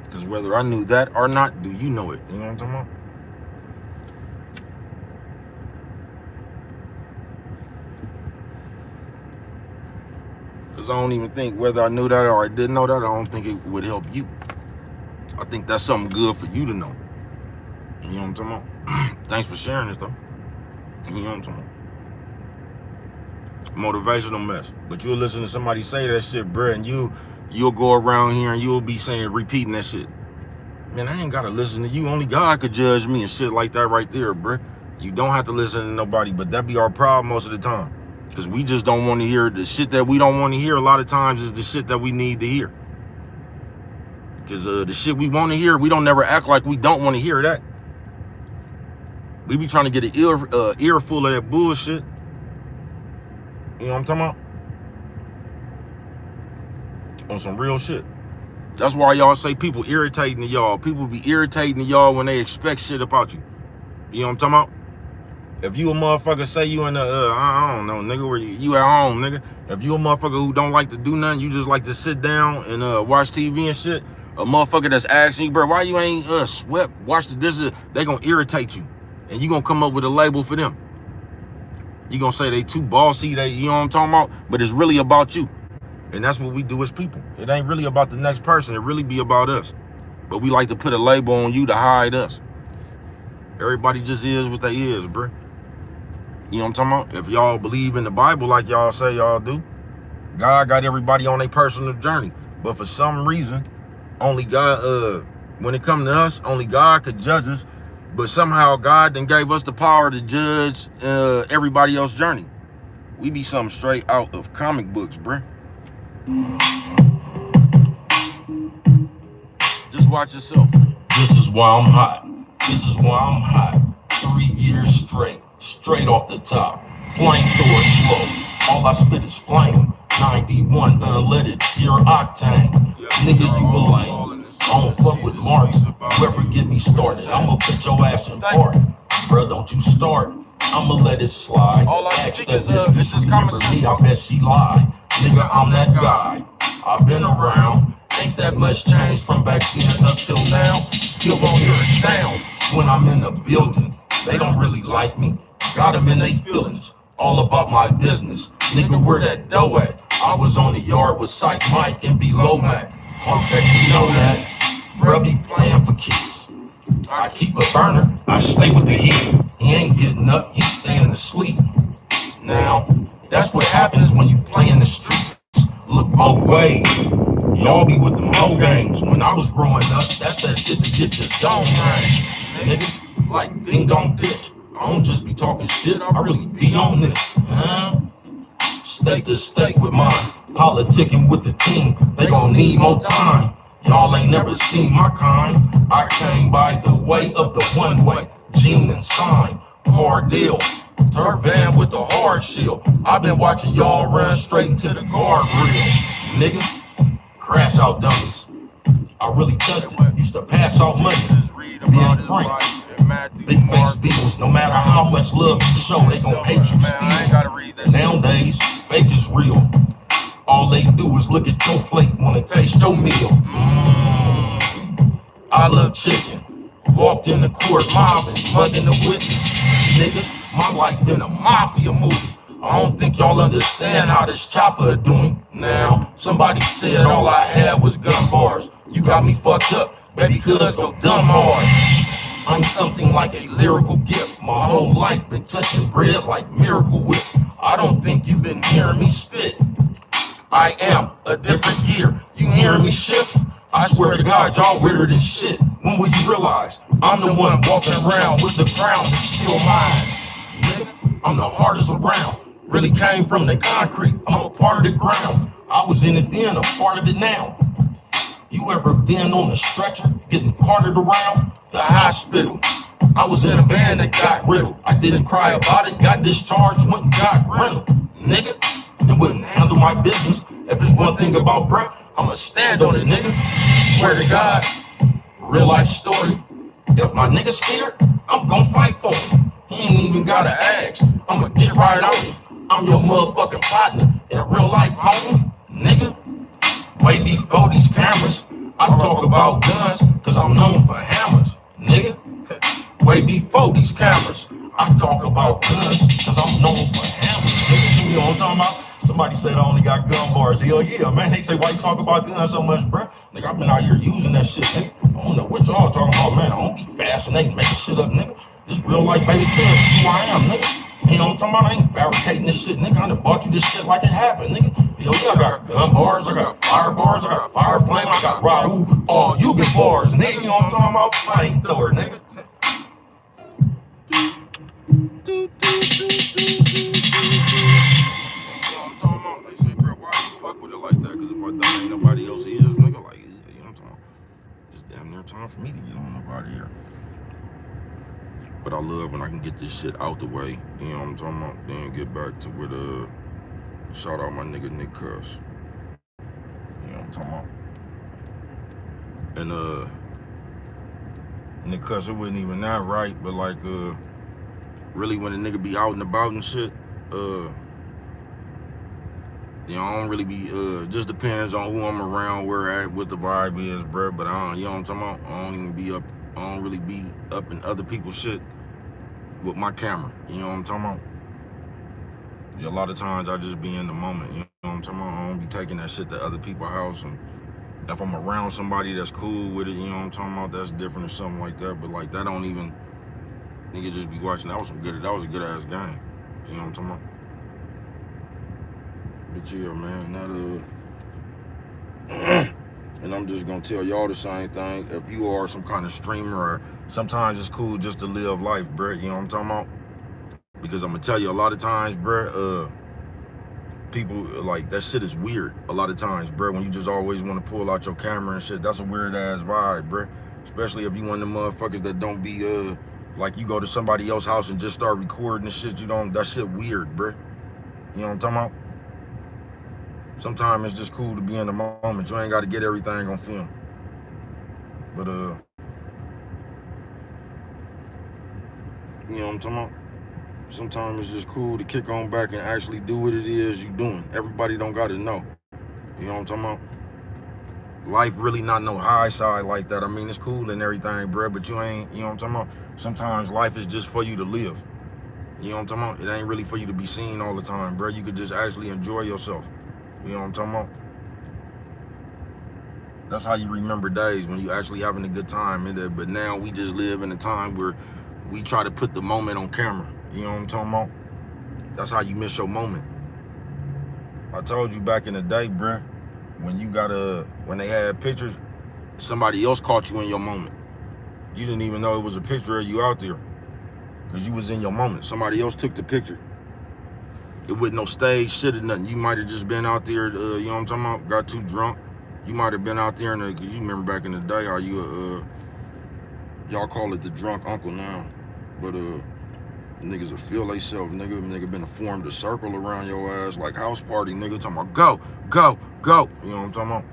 Because whether I knew that or not, do you know it? You know what I'm talking about? Because I don't even think whether I knew that or I didn't know that, I don't think it would help you. I think that's something good for you to know. You know what I'm talking about? Thanks for sharing this, though. You know what I'm talking about? Motivational mess. But you'll listen to somebody say that shit, bruh, and you'll go around here and you'll be repeating that shit. Man, I ain't gotta listen to you. Only God could judge me and shit like that right there, bruh. You don't have to listen to nobody, but that be our problem most of the time. Because we just don't want to hear the shit that we don't want to hear. A lot of times is the shit that we need to hear. Because the shit we want to hear, we don't never act like we don't want to hear that. We be trying to get an ear full of that bullshit. You know what I'm talking about? On some real shit. That's why y'all say people irritating to y'all. People be irritating to y'all when they expect shit about you. You know what I'm talking about? If you a motherfucker say you in the, I don't know, nigga, where you at home, nigga. If you a motherfucker who don't like to do nothing, you just like to sit down and watch TV and shit. A motherfucker that's asking you, bro, why you ain't swept, watch the dishes, they gonna irritate you. And you gonna come up with a label for them. You gonna say they too bossy, you know what I'm talking about? But it's really about you. And that's what we do as people. It ain't really about the next person. It really be about us. But we like to put a label on you to hide us. Everybody just is what they is, bro. You know what I'm talking about? If y'all believe in the Bible like y'all say y'all do, God got everybody on their personal journey. But for some reason, only God, when it comes to us, only God could judge us. But somehow God then gave us the power to judge everybody else's journey. We be something straight out of comic books, bruh. Just watch yourself. This is why I'm hot. This is why I'm hot. 3 years straight off the top. Flamethrower slow. All I spit is flame. 91 unleaded, pure octane. Nigga, you a lame. I don't fuck with marks. Whoever get me started, I'ma put your ass in park. Bruh, don't you start. I'ma let it slide. All I Ask speak that is bitch, just remember me, I bet she lie. Nigga, I'm that guy. I've been around. Ain't that much change from back then up till now. Still gon' hear a sound when I'm in the building. They don't really like me. Got them in they feelings. All about my business. Nigga, where that dough at? I was on the yard with Psych Mike and B-Low Mac. Hope that you know that. Bruh be playing for kids. I keep a burner, I stay with the heat. He ain't getting up, he's staying asleep. Now, that's what happens when you play in the streets. Look both ways. Y'all be with them whole games. When I was growing up, that's that shit to get your dome range. Nigga, like ding dong ditch. I don't just be talking shit, I really be on this. State to state with mine. Politicking with the team, they gon' need more time. Y'all ain't never seen my kind. I came by the way of the one way. Gene and sign, hard deal. Turban with the hard shield. I've been watching y'all run straight into the guardrails. Nigga, crash out dummies. I really touched it. Used to pass out money. Being frank. Big face Beatles, no matter how much love you show, they gon' hate you still. Nowadays, fake is real. All they do is look at your plate, wanna taste your meal. I love chicken. Walked in the court mobbing, mugging the witness. Nigga, my life in a mafia movie. I don't think y'all understand how this chopper doing. Now, somebody said all I had was gun bars. You got me fucked up, baby, cuz go dumb hard. I'm something like a lyrical gift. My whole life been touching bread like Miracle Whip. I don't think you've been hearing me spit. I am a different gear. You hearing me shift? I swear to God, y'all weirder than shit. When will you realize I'm the one walking around with the crown that's still mine? Nigga, I'm the hardest around. Really came from the concrete. I'm a part of the ground. I was in it then, a part of it now. You ever been on a stretcher, getting carted around the hospital? I was in a van that got riddled. I didn't cry about it, got discharged, went and got rental. Nigga, it wouldn't handle my business. If it's one thing about bruh, I'ma stand on it, nigga. Swear to God, real life story. If my nigga scared, I'm gon' fight for him. He ain't even gotta ask, I'ma get right on him. I'm your motherfucking partner in real life, homie, nigga. Way before these cameras, I talk about guns, cause I'm known for hammers, nigga. Way before these cameras, I talk about guns, cause I'm known for hammers, nigga. You know what I'm talking about? Somebody said I only got gun bars. Hell yeah, man. They say, why you talk about guns so much, bruh? Nigga, I've been out here using that shit, nigga. I don't know what y'all talking about, man. I don't be fascinating, making shit up, nigga. This real life, baby, cuz, this who I am, nigga. You know what I'm talking about? I ain't fabricating this shit, nigga. I done bought you this shit like it happened, nigga. Hell yeah, I got gun bars, I got fire bars, I got fire flame, I got Rahu. Oh, you get bars, nigga. You know what I'm talking about? Flamethrower, nigga. Ain't nobody else is, nigga. Like, you know what I'm talking about? It's damn near time for me to get on up out of here. But I love when I can get this shit out the way, you know what I'm talking about? Then get back to with shout out my nigga Nick Cuss. You know what I'm talking about? And Nick Cuss, it wasn't even that right, but like really when a nigga be out and about and shit, you know, I don't really be, just depends on who I'm around, where at, what the vibe is, bruh. But I don't, you know what I'm talking about? I don't even be up, I don't really be up in other people's shit with my camera. You know what I'm talking about? Yeah, a lot of times I just be in the moment, you know what I'm talking about? I don't be taking that shit to other people's house. And if I'm around somebody that's cool with it, you know what I'm talking about? That's different or something like that. But like, that don't even, nigga just be watching. That was a good ass game. You know what I'm talking about? But yeah, man, that and I'm just gonna tell y'all the same thing. If you are some kind of streamer, or sometimes it's cool just to live life, bruh. You know what I'm talking about? Because I'm gonna tell you, a lot of times, bruh, people like that shit is weird. A lot of times, bruh, when you just always want to pull out your camera and shit, that's a weird ass vibe, bruh. Especially if you one of them motherfuckers that don't be like you go to somebody else's house and just start recording and shit. You don't. That shit weird, bruh. You know what I'm talking about? Sometimes it's just cool to be in the moment. You ain't got to get everything on film. But, you know what I'm talking about? Sometimes it's just cool to kick on back and actually do what it is you doing. Everybody don't got to know. You know what I'm talking about? Life really not no high side like that. I mean, it's cool and everything, bro, but you ain't, you know what I'm talking about? Sometimes life is just for you to live. You know what I'm talking about? It ain't really for you to be seen all the time, bro. You could just actually enjoy yourself. You know what I'm talking about? That's how you remember days, when you actually having a good time. But now we just live in a time where we try to put the moment on camera. You know what I'm talking about? That's how you miss your moment. I told you back in the day, bruh, when they had pictures, somebody else caught you in your moment. You didn't even know it was a picture of you out there, because you was in your moment. Somebody else took the picture. It wasn't no stage shit or nothing. You might have just been out there, you know what I'm talking about, got too drunk. You might have been out there, cause you remember back in the day how you, y'all call it the drunk uncle now, but niggas will feel they self, nigga been formed a circle around your ass like house party, nigga, talking about go, go, go. You know what I'm talking about?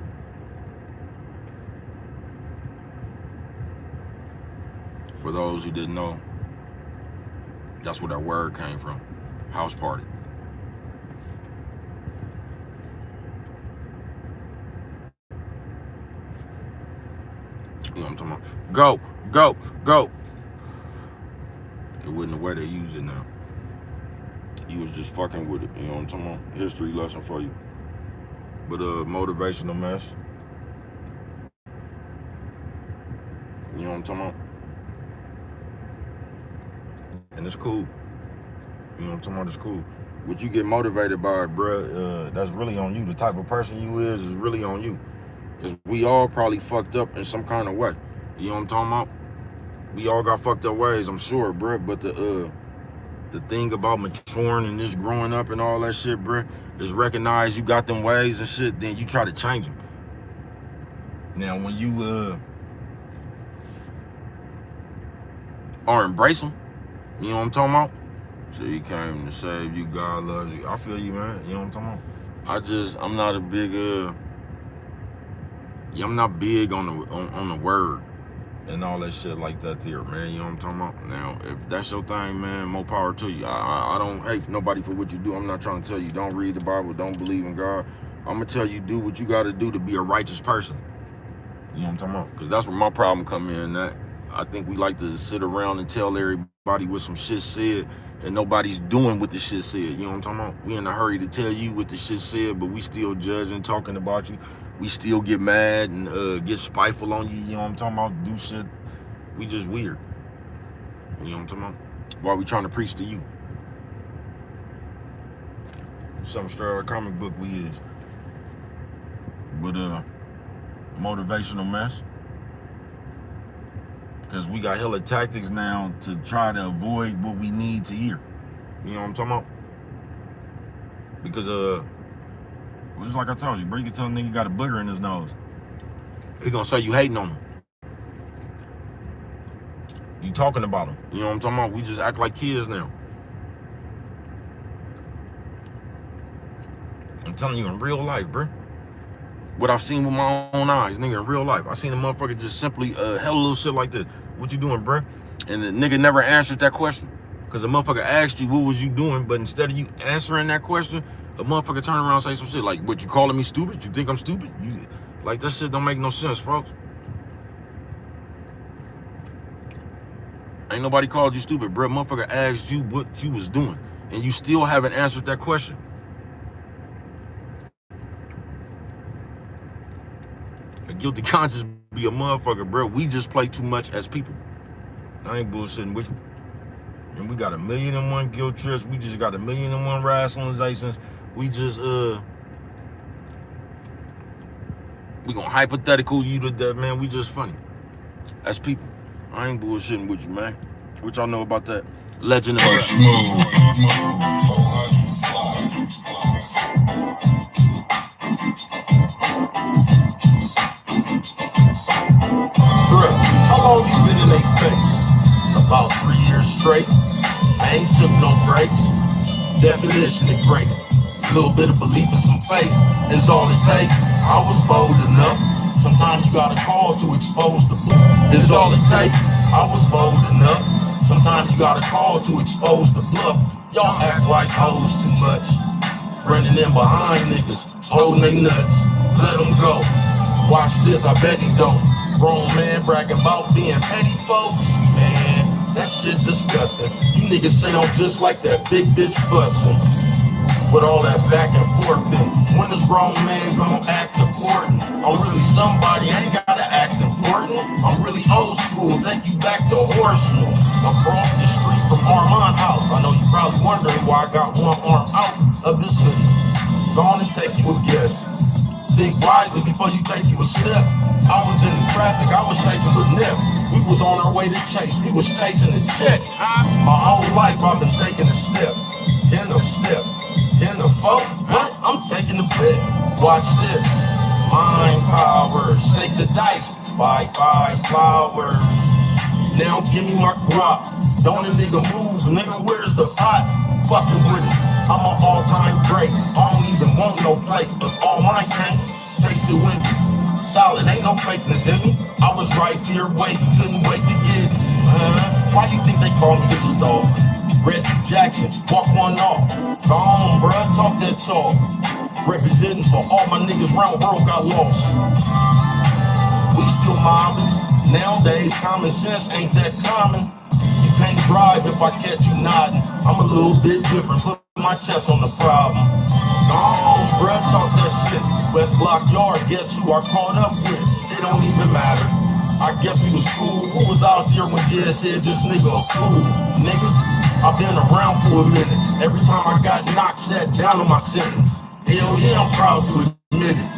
For those who didn't know, that's where that word came from, house party. You know what I'm talking about? Go, go, go. It wasn't the way they use it now. You was just fucking with it. You know what I'm talking about? History lesson for you. But motivational mess. You know what I'm talking about? And it's cool. You know what I'm talking about? It's cool. What you get motivated by, bruh, that's really on you. The type of person you is really on you. Because we all probably fucked up in some kind of way. You know what I'm talking about? We all got fucked up ways, I'm sure, bruh. But the thing about maturing and just growing up and all that shit, bruh, is recognize you got them ways and shit, then you try to change them. Now, when you or embrace them, you know what I'm talking about? So he came to save you, God loves you. I feel you, man. You know what I'm talking about? I'm not a big I'm not big on the word and all that shit like that there, man. You know what I'm talking about? Now, if that's your thing, man, more power to you. I don't hate nobody for what you do. I'm not trying to tell you don't read the Bible, don't believe in God. I'm gonna tell you, do what you gotta do to be a righteous person. You know what I'm talking about? Because that's where my problem come in. That I think we like to sit around and tell everybody what some shit said, and nobody's doing what the shit said. You know what I'm talking about? We in a hurry to tell you what the shit said, but we still judging, talking about you. We still get mad and get spiteful on you. You know what I'm talking about? Do shit. We just weird. You know what I'm talking about? Why we trying to preach to you? Something straight out of comic book we is. But motivational mess. Because we got hella tactics now to try to avoid what we need to hear. You know what I'm talking about? Because just like I told you, bro, you can tell a nigga got a booger in his nose. He gonna say you hating on him. You talking about him. You know what I'm talking about? We just act like kids now. I'm telling you, in real life, bro. What I've seen with my own eyes, nigga, in real life. I seen a motherfucker just simply hella little shit like this. What you doing, bro? And the nigga never answered that question. Because the motherfucker asked you, what was you doing? But instead of you answering that question, a motherfucker turn around and say some shit like, what, you calling me stupid? You think I'm stupid? Like, that shit don't make no sense, folks. Ain't nobody called you stupid, bro. Motherfucker asked you what you was doing, and you still haven't answered that question. A guilty conscience be a motherfucker, bro. We just play too much as people. I ain't bullshitting with you. And we got 1,000,001 guilt trips. We just got 1,000,001 rationalizations. We just we gonna hypothetical you to death, man. We just funny as people. I ain't bullshitting with you, man. What y'all know about that legend of Bruh, how long you been in their face? About 3 years straight. I ain't took no breaks. Definition of great. Little bit of belief and some faith is all it takes. I was bold enough. Sometimes you gotta call to expose the bluff. Is all it takes. I was bold enough. Sometimes you gotta call to expose the bluff. Y'all act like hoes too much. Running in behind niggas, holding they nuts. Let them go. Watch this, I bet he don't. Grown man bragging about being petty folks. Man, that shit disgusting. You niggas sound just like that big bitch fussing. with all that back and forth. And when this grown man gonna act according? I'm really somebody, I ain't gotta act important. I'm really old school, take you back to Horseman. Across the street from Armand House. I know you probably wondering why I got one arm out of this hoodie. Go on and take you a guess. Think wisely before you take you a step. I was in the traffic, I was shaking with Nip. We was on our way to chase, we was chasing the check. My whole life I've been taking a step. 10 a step, 10 a 4. What? I'm taking a bet. Watch this. Mind power, shake the dice. 5 flowers. Now give me my crop. Don't a nigga move, nigga, where's the pot? Fucking with it. I'm an all-time great. I don't even want no plate. If all mine came, taste it with me. Solid, ain't no fakeness in me. I was right here waiting, couldn't wait to get it. Why you think they call me this star? Reggie Jackson, walk one off. Go on, bruh, talk that talk. Representing for all my niggas round the world got lost. We still mobbing. Nowadays, common sense ain't that common. You can't drive if I catch you nodding. I'm a little bit different, put my chest on the problem. Go on, bruh, talk that shit. West Block Yard, guess who I caught up with? It don't even matter. I guess we was cool. Who was out there when Jed said this nigga a fool? Nigga, I've been around for a minute. Every time I got knocked, sat down on my sentence. Hell yeah, I'm proud to admit it.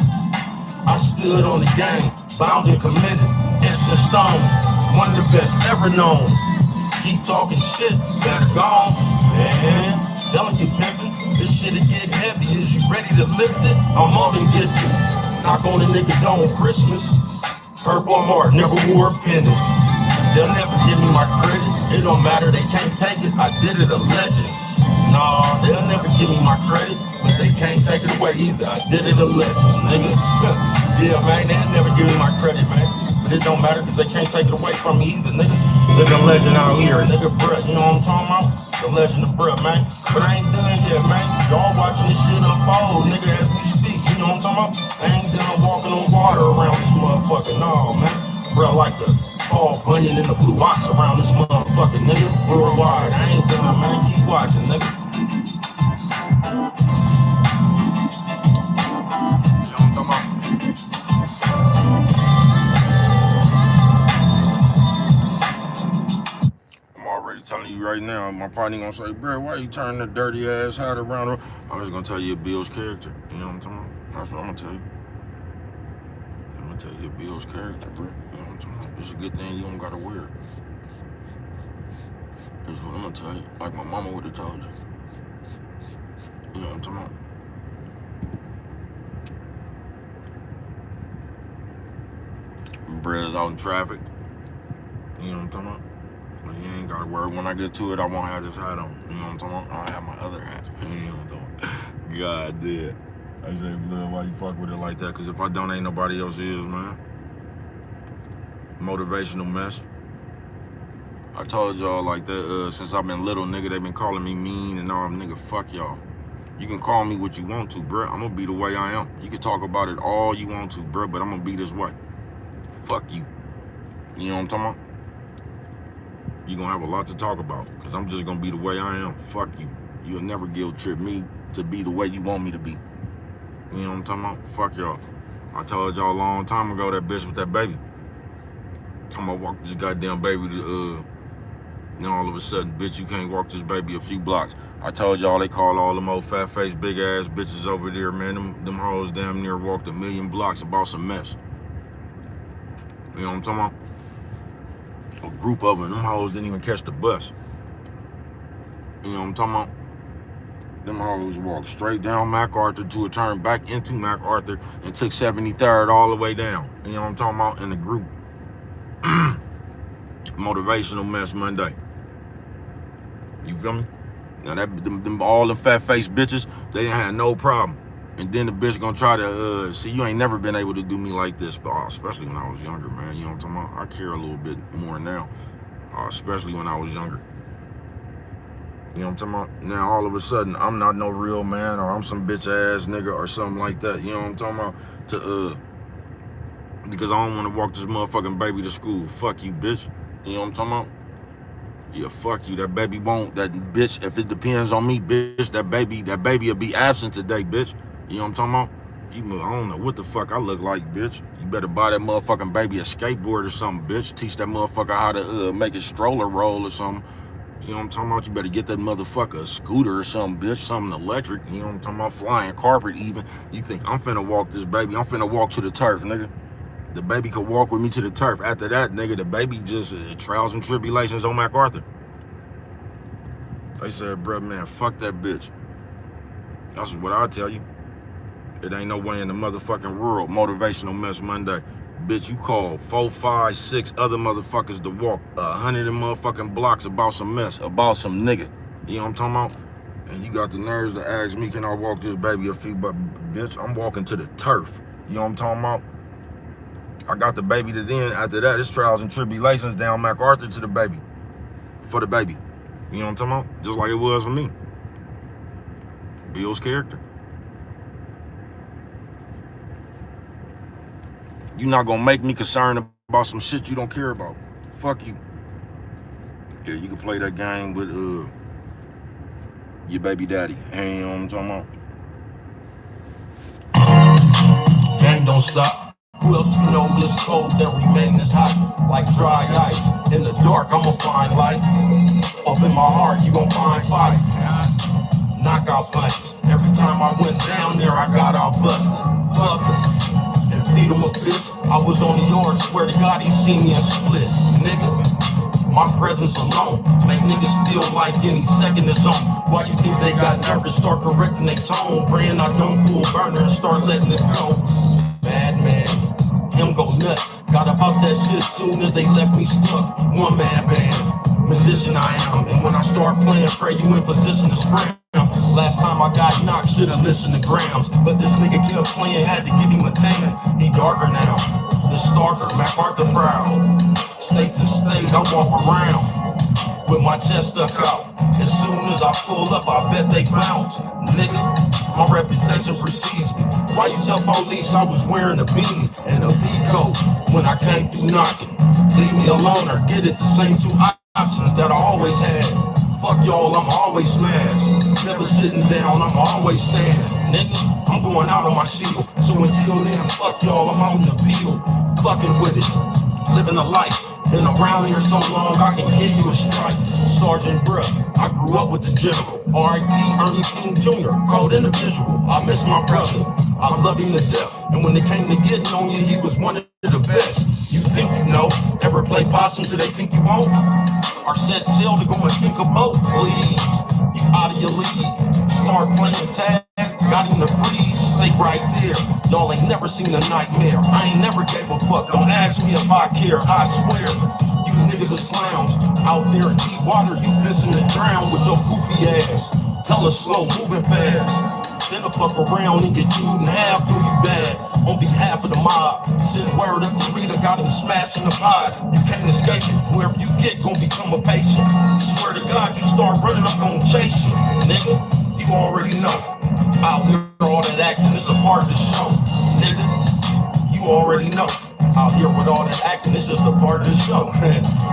I stood on the game, bound and committed. Etched in stone, one of the best ever known. Keep talking shit, better gone. Man, telling you pimpin', this shit'll get heavy. Is you ready to lift it? I'm more than gifted. Knock on the nigga door on Christmas. Purple heart, never wore a pendant. They'll never give me my credit. It don't matter, they can't take it. I did it a legend. Nah, they'll never give me my credit, but they can't take it away either. I did it a legend, nigga. Yeah, man, they'll never give me my credit, man. But it don't matter, cause they can't take it away from me either, nigga. Living legend out here, nigga, bruh, you know what I'm talking about? The legend of bruh, man. But I ain't done yet, man. Y'all watching this shit unfold, nigga, as we speak. You know what I'm talking about? I ain't done walking on water around this motherfucker, no, man. Bruh, like the Paul Bunyan and the Blue Ox around this motherfucker, nigga. Worldwide, I ain't done, man. Keep watching, nigga. Telling you right now, my partner gonna say, bro, why you turning the dirty ass hat around? I'm just gonna tell you Bill's character. You know what I'm talking about? That's what I'm gonna tell you. I'm gonna tell you Bill's character, bro. You know what I'm talking about? It's a good thing you don't gotta wear it. That's what I'm gonna tell you. Like my mama would have told you. You know what I'm talking about? Brother's out in traffic. You know what I'm talking about? You ain't gotta worry. When I get to it, I won't have this hat on. You know what I'm talking about? I'll have my other hat. You know what I'm talking about? God damn. I say, blood, why you fuck with it like that? Because if I don't, ain't nobody else is, man. Motivational mess. I told y'all like that since I've been little, nigga, they been calling me mean and all. Nigga, fuck y'all. You can call me what you want to, bruh. I'm gonna be the way I am. You can talk about it all you want to, bruh, but I'm gonna be this way. Fuck you. You know what I'm talking about? You're gonna have a lot to talk about, because I'm just gonna be the way I am. Fuck you. You'll never guilt trip me to be the way you want me to be. You know what I'm talking about? Fuck y'all. I told y'all a long time ago that bitch with that baby. Come on, walk this goddamn baby to, all of a sudden, bitch, you can't walk this baby a few blocks. I told y'all they call all them old fat-faced, big-ass bitches over there, man. Them hoes damn near walked 1,000,000 blocks about some mess. You know what I'm talking about? A group of them hoes didn't even catch the bus. You know what I'm talking about? Them hoes walked straight down MacArthur to a turn back into MacArthur and took 73rd all the way down. You know what I'm talking about? In the group. Motivational mess Monday. You feel me? Now them all the fat-faced bitches, they didn't have no problem. And then the bitch gonna try to, see, you ain't never been able to do me like this, but especially when I was younger, man. You know what I'm talking about? I care a little bit more now, especially when I was younger. You know what I'm talking about? Now, all of a sudden, I'm not no real man, or I'm some bitch-ass nigga, or something like that. You know what I'm talking about? Because I don't want to walk this motherfucking baby to school. Fuck you, bitch. You know what I'm talking about? Yeah, fuck you. That baby won't. That bitch. If it depends on me, bitch, that baby will be absent today, bitch. You know what I'm talking about? I don't know what the fuck I look like, bitch. You better buy that motherfucking baby a skateboard or something, bitch. Teach that motherfucker how to make a stroller roll or something. You know what I'm talking about? You better get that motherfucker a scooter or something, bitch. Something electric. You know what I'm talking about? Flying carpet even. You think I'm finna walk this baby? I'm finna walk to the turf, nigga. The baby could walk with me to the turf. After that, nigga, the baby just trials and tribulations on MacArthur. They said, bruh, man, fuck that bitch. That's what I tell you. It ain't no way in the motherfucking world. Motivational Mess Monday. Bitch, you call 4, 5, 6 other motherfuckers to walk 100 of motherfucking blocks about some mess, about some nigga. You know what I'm talking about? And you got the nerves to ask me, can I walk this baby a few, but bitch, I'm walking to the turf. You know what I'm talking about? I got the baby to then, after that, it's trials and tribulations down MacArthur to the baby. For the baby. You know what I'm talking about? Just like it was for me. Bill's character. You're not gonna make me concerned about some shit you don't care about. Fuck you. Yeah, you can play that game with your baby daddy. Hey, you know what I'm talking about? Gang don't stop. Who else you know this cold that remain this hot? Like dry ice. In the dark, I'ma find light. Up in my heart, you gon' find fight. Knockout punches. Every time I went down there, I got out busted. Fuck it. And feed him a fist. I was on the yard, swear to God, he seen me and split. Nigga, my presence alone make niggas feel like any second is on. Why you think they got nervous? Start correcting their tone. Praying I don't pull burner and start letting it go. Bad man, him go nuts. Got about that shit soon as they left me stuck. One man band, musician I am. And when I start playing, pray you in position to scram. Last time I got knocked, should've listened to Grams. But this nigga kept playing, had to give him a tan. He darker now, the starker, MacArthur proud. State to state, I walk around with my chest stuck out. As soon as I pull up, I bet they bounce. Nigga, my reputation precedes me. Why you tell police I was wearing a beanie and a V-coat when I came through knocking? Leave me alone or get it, the same two options that I always had. Fuck y'all, I'm always smashed. Never sitting down, I'm always standing. Nigga, I'm going out on my shield. So until then, fuck y'all, I'm out in the field. Fucking with it, living a life. Been around here so long, I can give you a strike. Sergeant Bruh, I grew up with the general. R.I.P. Ernie King Jr., cold individual. I miss my brother, I love him to death. And when it came to getting on you, he was one of the best. You think you know, ever play possum till they think you won't? Or set sail to go and sink a boat, please. You out of your league, start playing tag, got him to freeze, stay right there. Y'all ain't never seen a nightmare, I ain't never gave a fuck, don't ask me if I care, I swear. You niggas is clowns, out there in deep water, you fishing to drown with your goofy ass. Hella slow, moving fast, then the fuck around and get chewed in half, do you bad. On behalf of the mob, send word up the reader, got him smashing the pod. You can't escape it, whoever you get gon' become a patient. Swear to God, you start running, I'm gon' chase you. Nigga, you already know. Out here, all that acting is a part of the show. Nigga, you already know. Out here with all that acting, it's just a part of the show.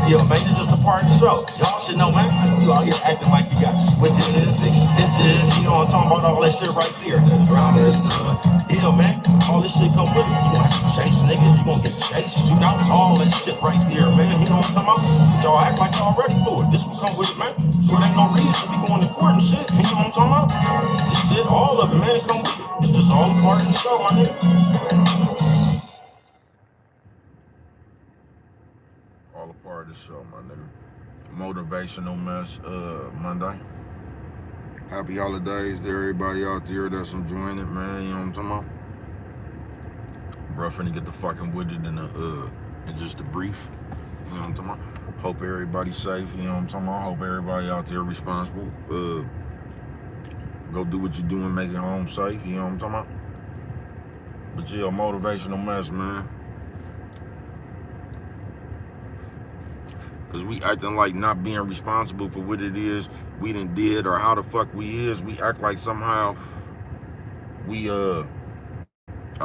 Yeah, man, it's just a part of the show. Y'all should know, man. You out here acting like you got switches, extensions, you know what I'm talking about, all that shit right there. The drama is done. Yeah, man, all this shit come with it. You gonna have to chase niggas, you gonna get chased, shoot out, all that shit right there, man. You know what I'm talking about? Y'all act like y'all ready for it. This will come with it, man. So there ain't no reason to be going to court and shit. You know what I'm talking about? This shit, all of it, man, it come with it. It's just all a part of the show, my nigga. All a part of the show, my nigga. Motivational Mess Monday. Happy holidays to everybody out there that's enjoying it, man. You know what I'm talking about? Bro, finna get the fucking with it in just a brief. You know what I'm talking about? Hope everybody's safe. You know what I'm talking about? Hope everybody out there responsible. Go do what you do and make it home safe. You know what I'm talking about? But yeah, motivational mess, man. Cause we acting like not being responsible for what it is we done did or how the fuck we is. We act like somehow we I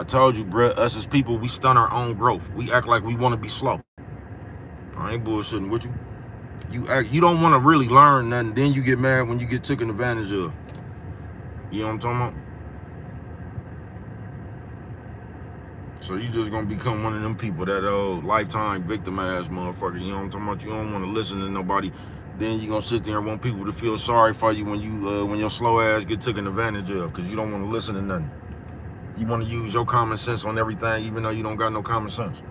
told you, bruh, us as people, we stunt our own growth. We act like we want to be slow. I ain't bullshitting with you. You don't want to really learn nothing. Then you get mad when you get taken advantage of. You know what I'm talking about? So you just gonna become one of them people, that old lifetime victim ass motherfucker. You know what I'm talking about? You don't want to listen to nobody. Then you gonna sit there and want people to feel sorry for you when you when your slow ass get taken advantage of, because you don't want to listen to nothing. You want to use your common sense on everything, even though you don't got no common sense.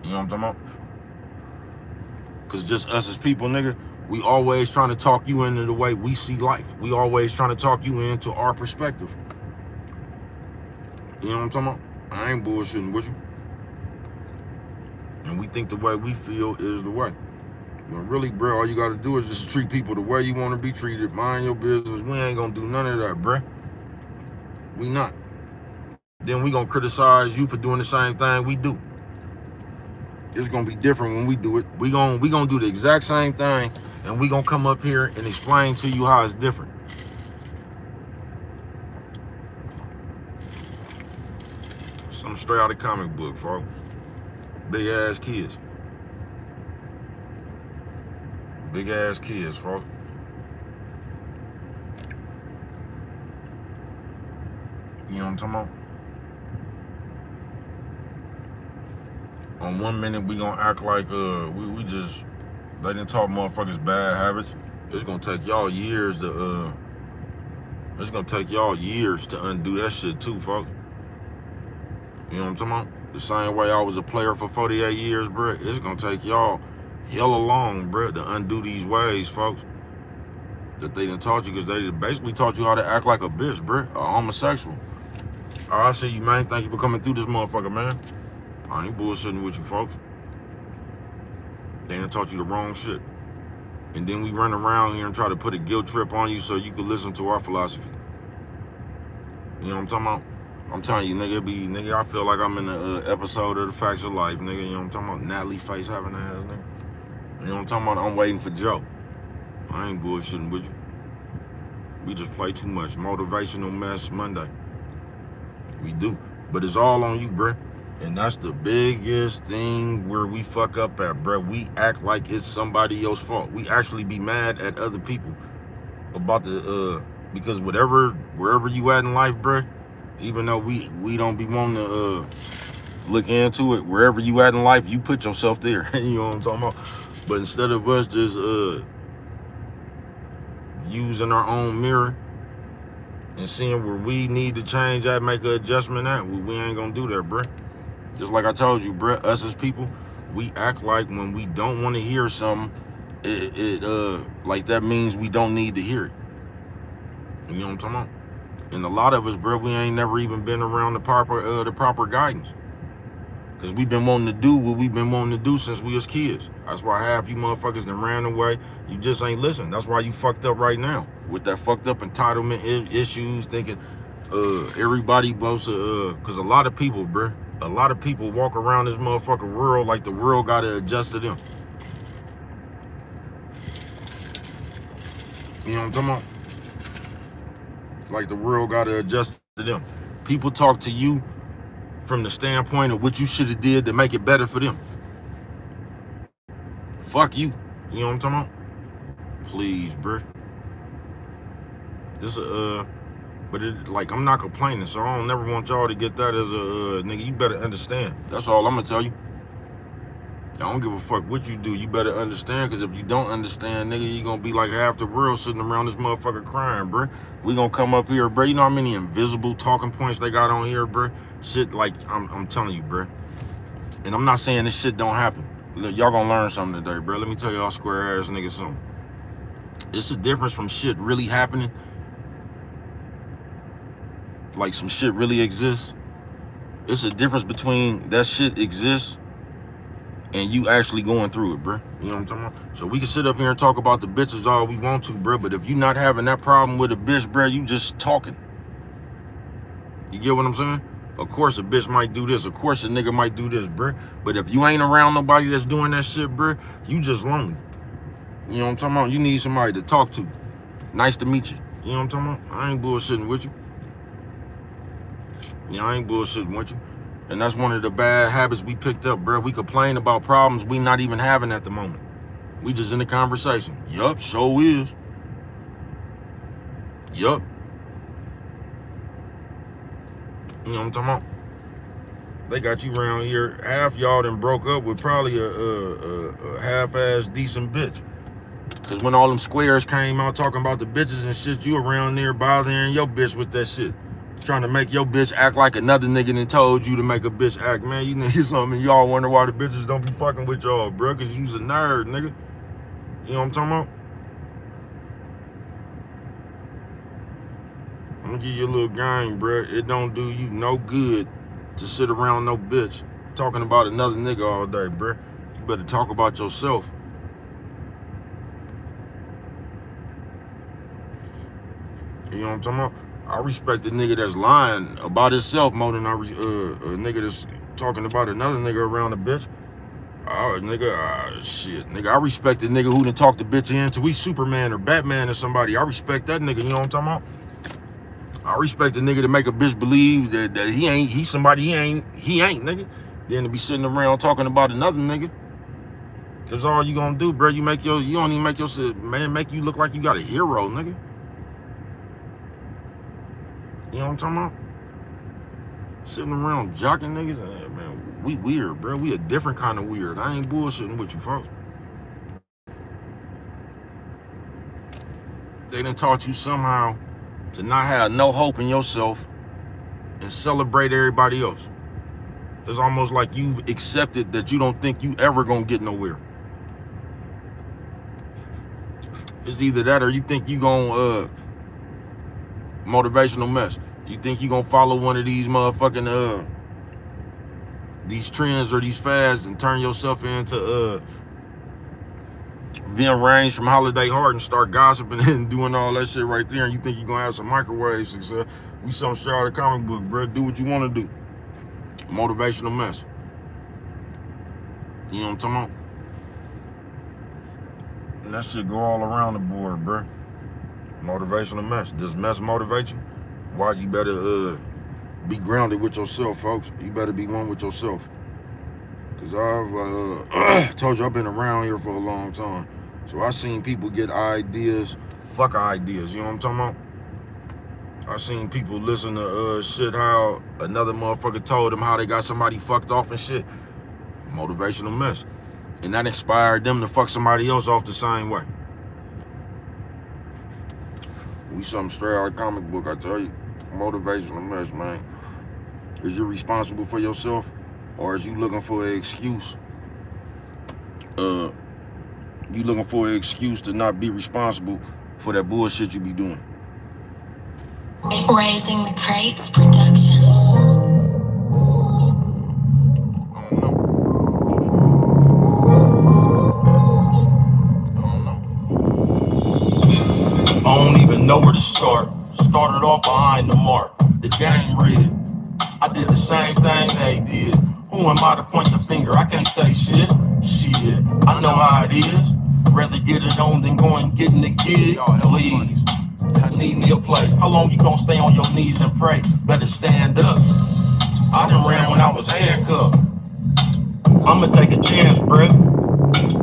You know what I'm talking about? Because just us as people, nigga, we always trying to talk you into the way we see life. We always trying to talk you into our perspective. You know what I'm talking about? I ain't bullshitting with you. And we think the way we feel is the way. When really, bro, all you got to do is just treat people the way you want to be treated. Mind your business. We ain't going to do none of that, bro. We not. Then we going to criticize you for doing the same thing we do. It's going to be different when we do it. We gonna do the exact same thing, and we going to come up here and explain to you how it's different. Some straight out of comic book, folks. Big ass kids. Big ass kids, folks. You know what I'm talking about? On 1 minute we gonna act like we just they didn't taught motherfuckers bad habits. It's gonna take y'all years to undo that shit too, folks. You know what I'm talking about? The same way I was a player for 48 years, bro. It's gonna take y'all hella long, bro, to undo these ways, folks, that they done taught you, because they basically taught you how to act like a bitch, bro, a homosexual. I see you, man. Thank you for coming through this motherfucker, man. I ain't bullshitting with you, folks. They done taught you the wrong shit. And then we run around here and try to put a guilt trip on you so you could listen to our philosophy. You know what I'm talking about? I'm telling you, nigga, I feel like I'm in the episode of The Facts of Life, nigga. You know what I'm talking about? Natalie face having ass, nigga. You know what I'm talking about? I'm waiting for Joe. I ain't bullshitting with you. We just play too much. Motivational mess Monday. We do. But it's all on you, bruh. And that's the biggest thing where we fuck up at, bruh. We act like it's somebody else's fault. We actually be mad at other people about the, because wherever you at in life, bruh, even though we don't be wanting to look into it, wherever you at in life, you put yourself there. You know what I'm talking about? But instead of us just using our own mirror and seeing where we need to change at, make an adjustment at, we ain't gonna do that, bruh. Just like I told you, bruh, us as people, we act like when we don't want to hear something, like that means we don't need to hear it. You know what I'm talking about? And a lot of us, bruh, we ain't never even been around the proper guidance. Because we've been wanting to do what we've been wanting to do since we was kids. That's why half you motherfuckers done ran away. You just ain't listening. That's why you fucked up right now. With that fucked up entitlement issues, thinking everybody supposed to, because a lot of people, bruh, a lot of people walk around this motherfucking world like the world gotta adjust to them. You know what I'm talking about? Like the world gotta adjust to them. People talk to you from the standpoint of what you should have did to make it better for them. Fuck you. You know what I'm talking about? Please, bruh. This but it, like, I'm not complaining, so I don't never want y'all to get that as a nigga. You better understand. That's all I'm gonna tell you. I don't give a fuck what you do. You better understand, because if you don't understand, nigga, you gonna be like half the world sitting around this motherfucker crying, bruh. We gonna come up here, bruh. You know how many invisible talking points they got on here, bruh? Shit, like, I'm telling you, bruh. And I'm not saying this shit don't happen. Y'all gonna learn something today, bruh. Let me tell y'all square ass niggas something. It's a difference from shit really happening. Like some shit really exists. It's a difference between that shit exists and you actually going through it, bro. You know what I'm talking about? So we can sit up here and talk about the bitches all we want to, bro, but if you not having that problem with a bitch, bro, you just talking. You get what I'm saying? Of course a bitch might do this. Of course a nigga might do this, bro. But if you ain't around nobody that's doing that shit, bro, you just lonely. You know what I'm talking about? You need somebody to talk to. Nice to meet you. You know what I'm talking about? I ain't bullshitting with you. Yeah, I ain't bullshitting with you. And that's one of the bad habits we picked up, bro. We complain about problems we not even having at the moment. We just in the conversation. Yup, sure is. Yup. You know what I'm talking about? They got you around here. Half y'all done broke up with probably a half-ass decent bitch. Cause when all them squares came out talking about the bitches and shit, you around there bothering your bitch with that shit. Trying to make your bitch act like another nigga done told you to make a bitch act. Man, you niggas something, y'all wonder why the bitches don't be fucking with y'all, bro. Cause you's a nerd, nigga. You know what I'm talking about? I'm gonna give you a little game, bro. It don't do you no good to sit around no bitch talking about another nigga all day, bro. You better talk about yourself. You know what I'm talking about? I respect the nigga that's lying about himself more than a nigga that's talking about another nigga around a bitch. Shit, nigga. I respect the nigga who done talk the bitch into we Superman or Batman or somebody. I respect that nigga. You know what I'm talking about? I respect the nigga to make a bitch believe that he's somebody he ain't, nigga. Then to be sitting around talking about another nigga. Cause all you gonna do, bro, you don't even make yourself, man, make you look like you got a hero, nigga. You know what I'm talking about? Sitting around jocking niggas, man, we weird, bro. We a different kind of weird. I ain't bullshitting with you, folks. They done taught you somehow to not have no hope in yourself and celebrate everybody else. It's almost like you've accepted that you don't think you ever gonna get nowhere. It's either that or you think you gonna motivational mess. You think you gonna follow one of these motherfucking these trends or these fads and turn yourself into Vin Range from Holiday Heart and start gossiping and doing all that shit right there, and you think you're gonna have some microwave success. We some straight out of comic book, bro. Do what you wanna do. Motivational mess. You know what I'm talking about? And that shit go all around the board, bro. Motivational mess. Does mess motivate you? Why you better be grounded with yourself, folks. You better be one with yourself. Cause I've told you I've been around here for a long time. So I seen people get ideas, fuck ideas, you know what I'm talking about? I seen people listen to shit how another motherfucker told them how they got somebody fucked off and shit. Motivational mess. And that inspired them to fuck somebody else off the same way. We something straight out of comic book, I tell you. Motivational mess, man. Is you responsible for yourself, or is you looking for an excuse? You looking for an excuse to not be responsible for that bullshit you be doing? Raising the Crates Productions. I don't even know where to start. Started off behind the mark. The game rigged. I did the same thing they did. Who am I to point the finger? I can't say shit. Shit, I know how it is. Rather get it on than go and get in the gig. Please, I need me a play. How long you gonna stay on your knees and pray? Better stand up. I done ran when I was handcuffed. I'ma take a chance, bruh.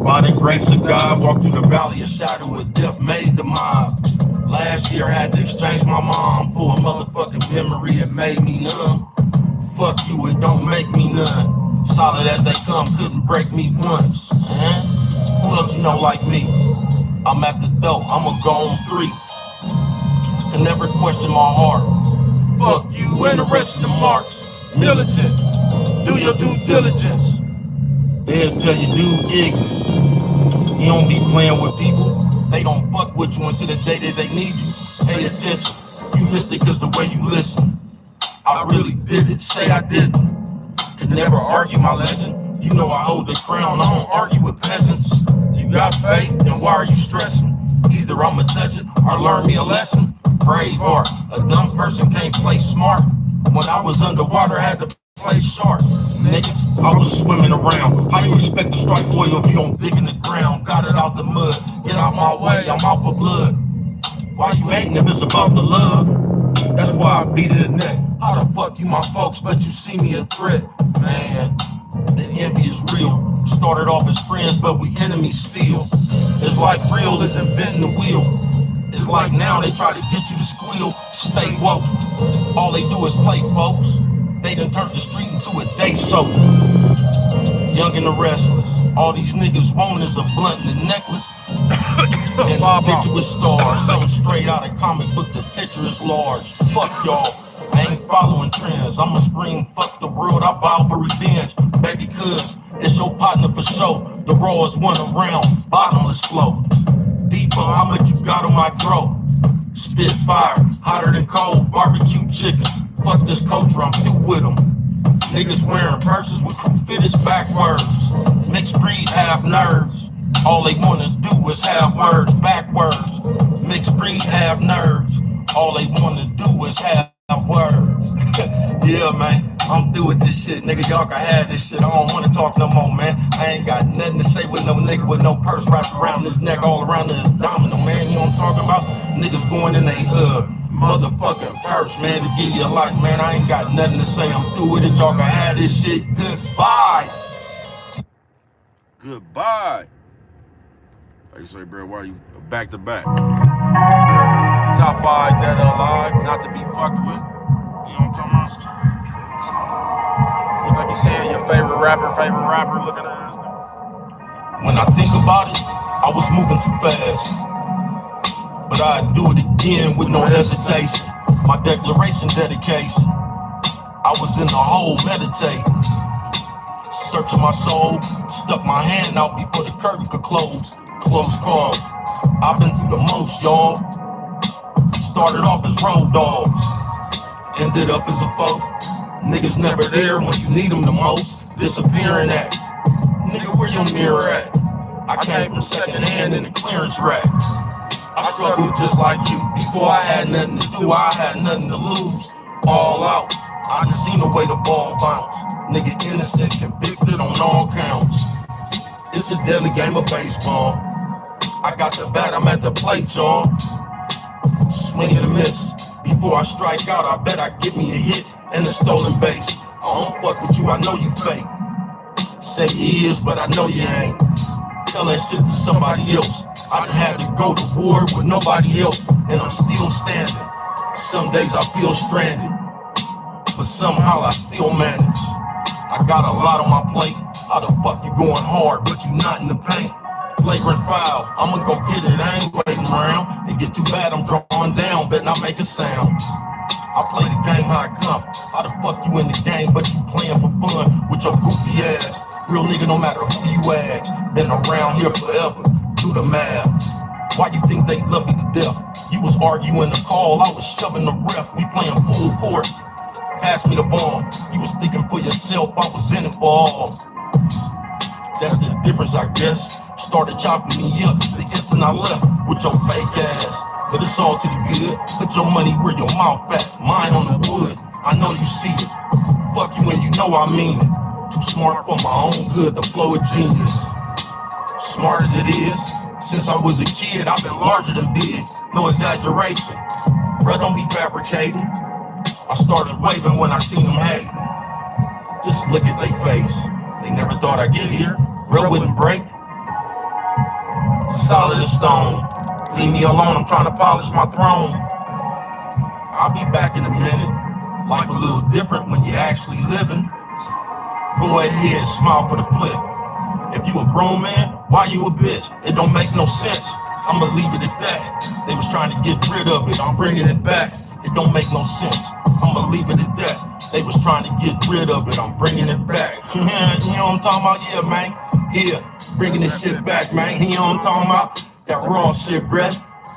By the grace of God, walked through the valley of shadow of death, made the mob. Last year I had to exchange my mom for a motherfucking memory. It made me numb. Fuck you, it don't make me none. Solid as they come, couldn't break me once. Who else you know like me? I'm at the door, I'ma go on 3. Can never question my heart. Fuck you and the rest of the marks. Militant, do your due diligence. They'll tell you do ignorant. You don't be playing with people. They don't fuck with you until the day that they need you. Pay attention. You missed it cause the way you listen. I really did it. Say I didn't. Could never argue my legend. You know I hold the crown. I don't argue with peasants. You got faith, then why are you stressing? Either I'ma touch it or learn me a lesson. Brave art. A dumb person can't play smart. When I was underwater, I had to play sharp. Nigga, I was swimming around. How you expect to strike oil if you don't dig in the ground? Got it out the mud. Get out my way, I'm out for blood. Why you hating if it's about the love? That's why I beat it in the neck. How the fuck you my folks, but you see me a threat? Man, the envy is real. Started off as friends, but we enemies still. It's like real is inventing the wheel. It's like now they try to get you to squeal. Stay woke. All they do is play, folks. They done turned the street into a day soap. Young and the restless. All these niggas want is a blunt and a necklace. And a picture with stars. Something straight out of comic book, the picture is large. Fuck y'all. I ain't following trends. I'ma scream, fuck the world. I vow for revenge. Baby, cuz it's your partner for show. The rawest one around. Bottomless flow. Deeper, how much you got on my throat? Spit fire, hotter than cold, barbecue chicken. Fuck this culture, I'm through with them. Niggas wearing purses with crew fitteds backwards. Mixed breed, half nerds. All they wanna do is have words backwards. Mixed breed, half nerds. All they wanna do is have words. Yeah, man, I'm through with this shit. Nigga, y'all can have this shit. I don't wanna talk no more, man. I ain't got nothing to say with no nigga with no purse wrapped around his neck, all around his abdominal, man. You know what I'm talking about? Niggas going in they motherfucking purse, man, to give you a life, man. I ain't got nothing to say. I'm through with it. Y'all can have this shit. Goodbye. Goodbye. Like you say, bro, why you back to back? Top 5 dead or alive, not to be fucked with. You know what I'm talking about? What they be saying, your favorite rapper, looking at us. When I think about it, I was moving too fast. But I'd do it again with no hesitation. My declaration dedication. I was in the hole meditating. Searching my soul, stuck my hand out before the curtain could close. Close call. I've been through the most, y'all. Started off as road dogs. Ended up as a foe. Niggas never there when you need them the most. Disappearing act. Nigga, where your mirror at? I came from second hand in the clearance rack. I struggled just like you. Before I had nothing to do, I had nothing to lose. All out. I done seen the way the ball bounce. Nigga innocent, convicted on all counts. It's a deadly game of baseball. I got the bat, I'm at the plate, y'all. Swing and a miss. Before I strike out, I bet I get me a hit and a stolen base. I don't fuck with you, I know you fake. Say you is, but I know you ain't. Tell that shit to somebody else. I done had to go to war with nobody help, and I'm still standing. Some days I feel stranded, but somehow I still manage. I got a lot on my plate. How the fuck you going hard, but you not in the paint? Flagrant foul, I'ma go get it, I ain't waiting around. It get too bad, I'm drawing down, bet not make a sound. I play the game how it come. How the fuck you in the game, but you playing for fun with your goofy ass? Real nigga, no matter who you ask. Been around here forever, do the math. Why you think they love me to death? You was arguing the call, I was shoving the ref. We playing full court. Pass me the ball. You was thinking for yourself, I was in it for all. That's the difference, I guess. Started chopping me up the instant I left with your fake ass. But it's all to the good. Put your money where your mouth at. Mine on the wood. I know you see it. Fuck you and you know I mean it. Too smart for my own good. The flow of genius. Smart as it is. Since I was a kid, I've been larger than big. No exaggeration. Bruh, don't be fabricating. I started waving when I seen them hate. Just look at their face. They never thought I'd get here. Real wouldn't break. Solid as stone. Leave me alone, I'm trying to polish my throne. I'll be back in a minute. Life a little different when you're actually living. Go ahead, smile for the flip. If you a grown man, why you a bitch? It don't make no sense. I'ma leave it at that. They was trying to get rid of it, I'm bringing it back. It don't make no sense. I'ma leave it at that. They was trying to get rid of it, I'm bringing it back. You know what I'm talking about? Yeah, man. Here, bringing this shit back, man. You know what I'm talking about? That raw shit, bruh.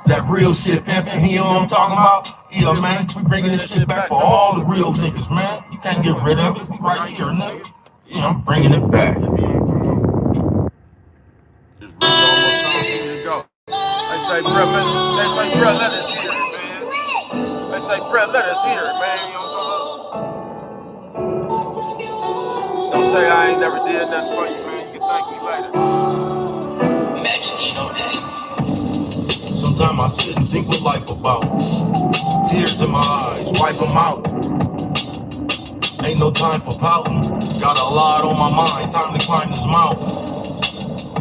That real shit pimping. You know what I'm talking about? Yeah, man. We bringing this shit back for all the real niggas, man. You can't get rid of it. We right here, nigga. Yeah, I'm bringing it back. It's really almost time for me to go. They say, bruh, let us hear it, man. They say, bruh, let us hear it, man. You know what I'm talking about? Don't say I ain't never did nothing for you, man. You can thank me later. Majesty all day. Sometimes I sit and think what life about. Tears in my eyes, wipe them out. Ain't no time for pouting. Got a lot on my mind, time to climb this mountain.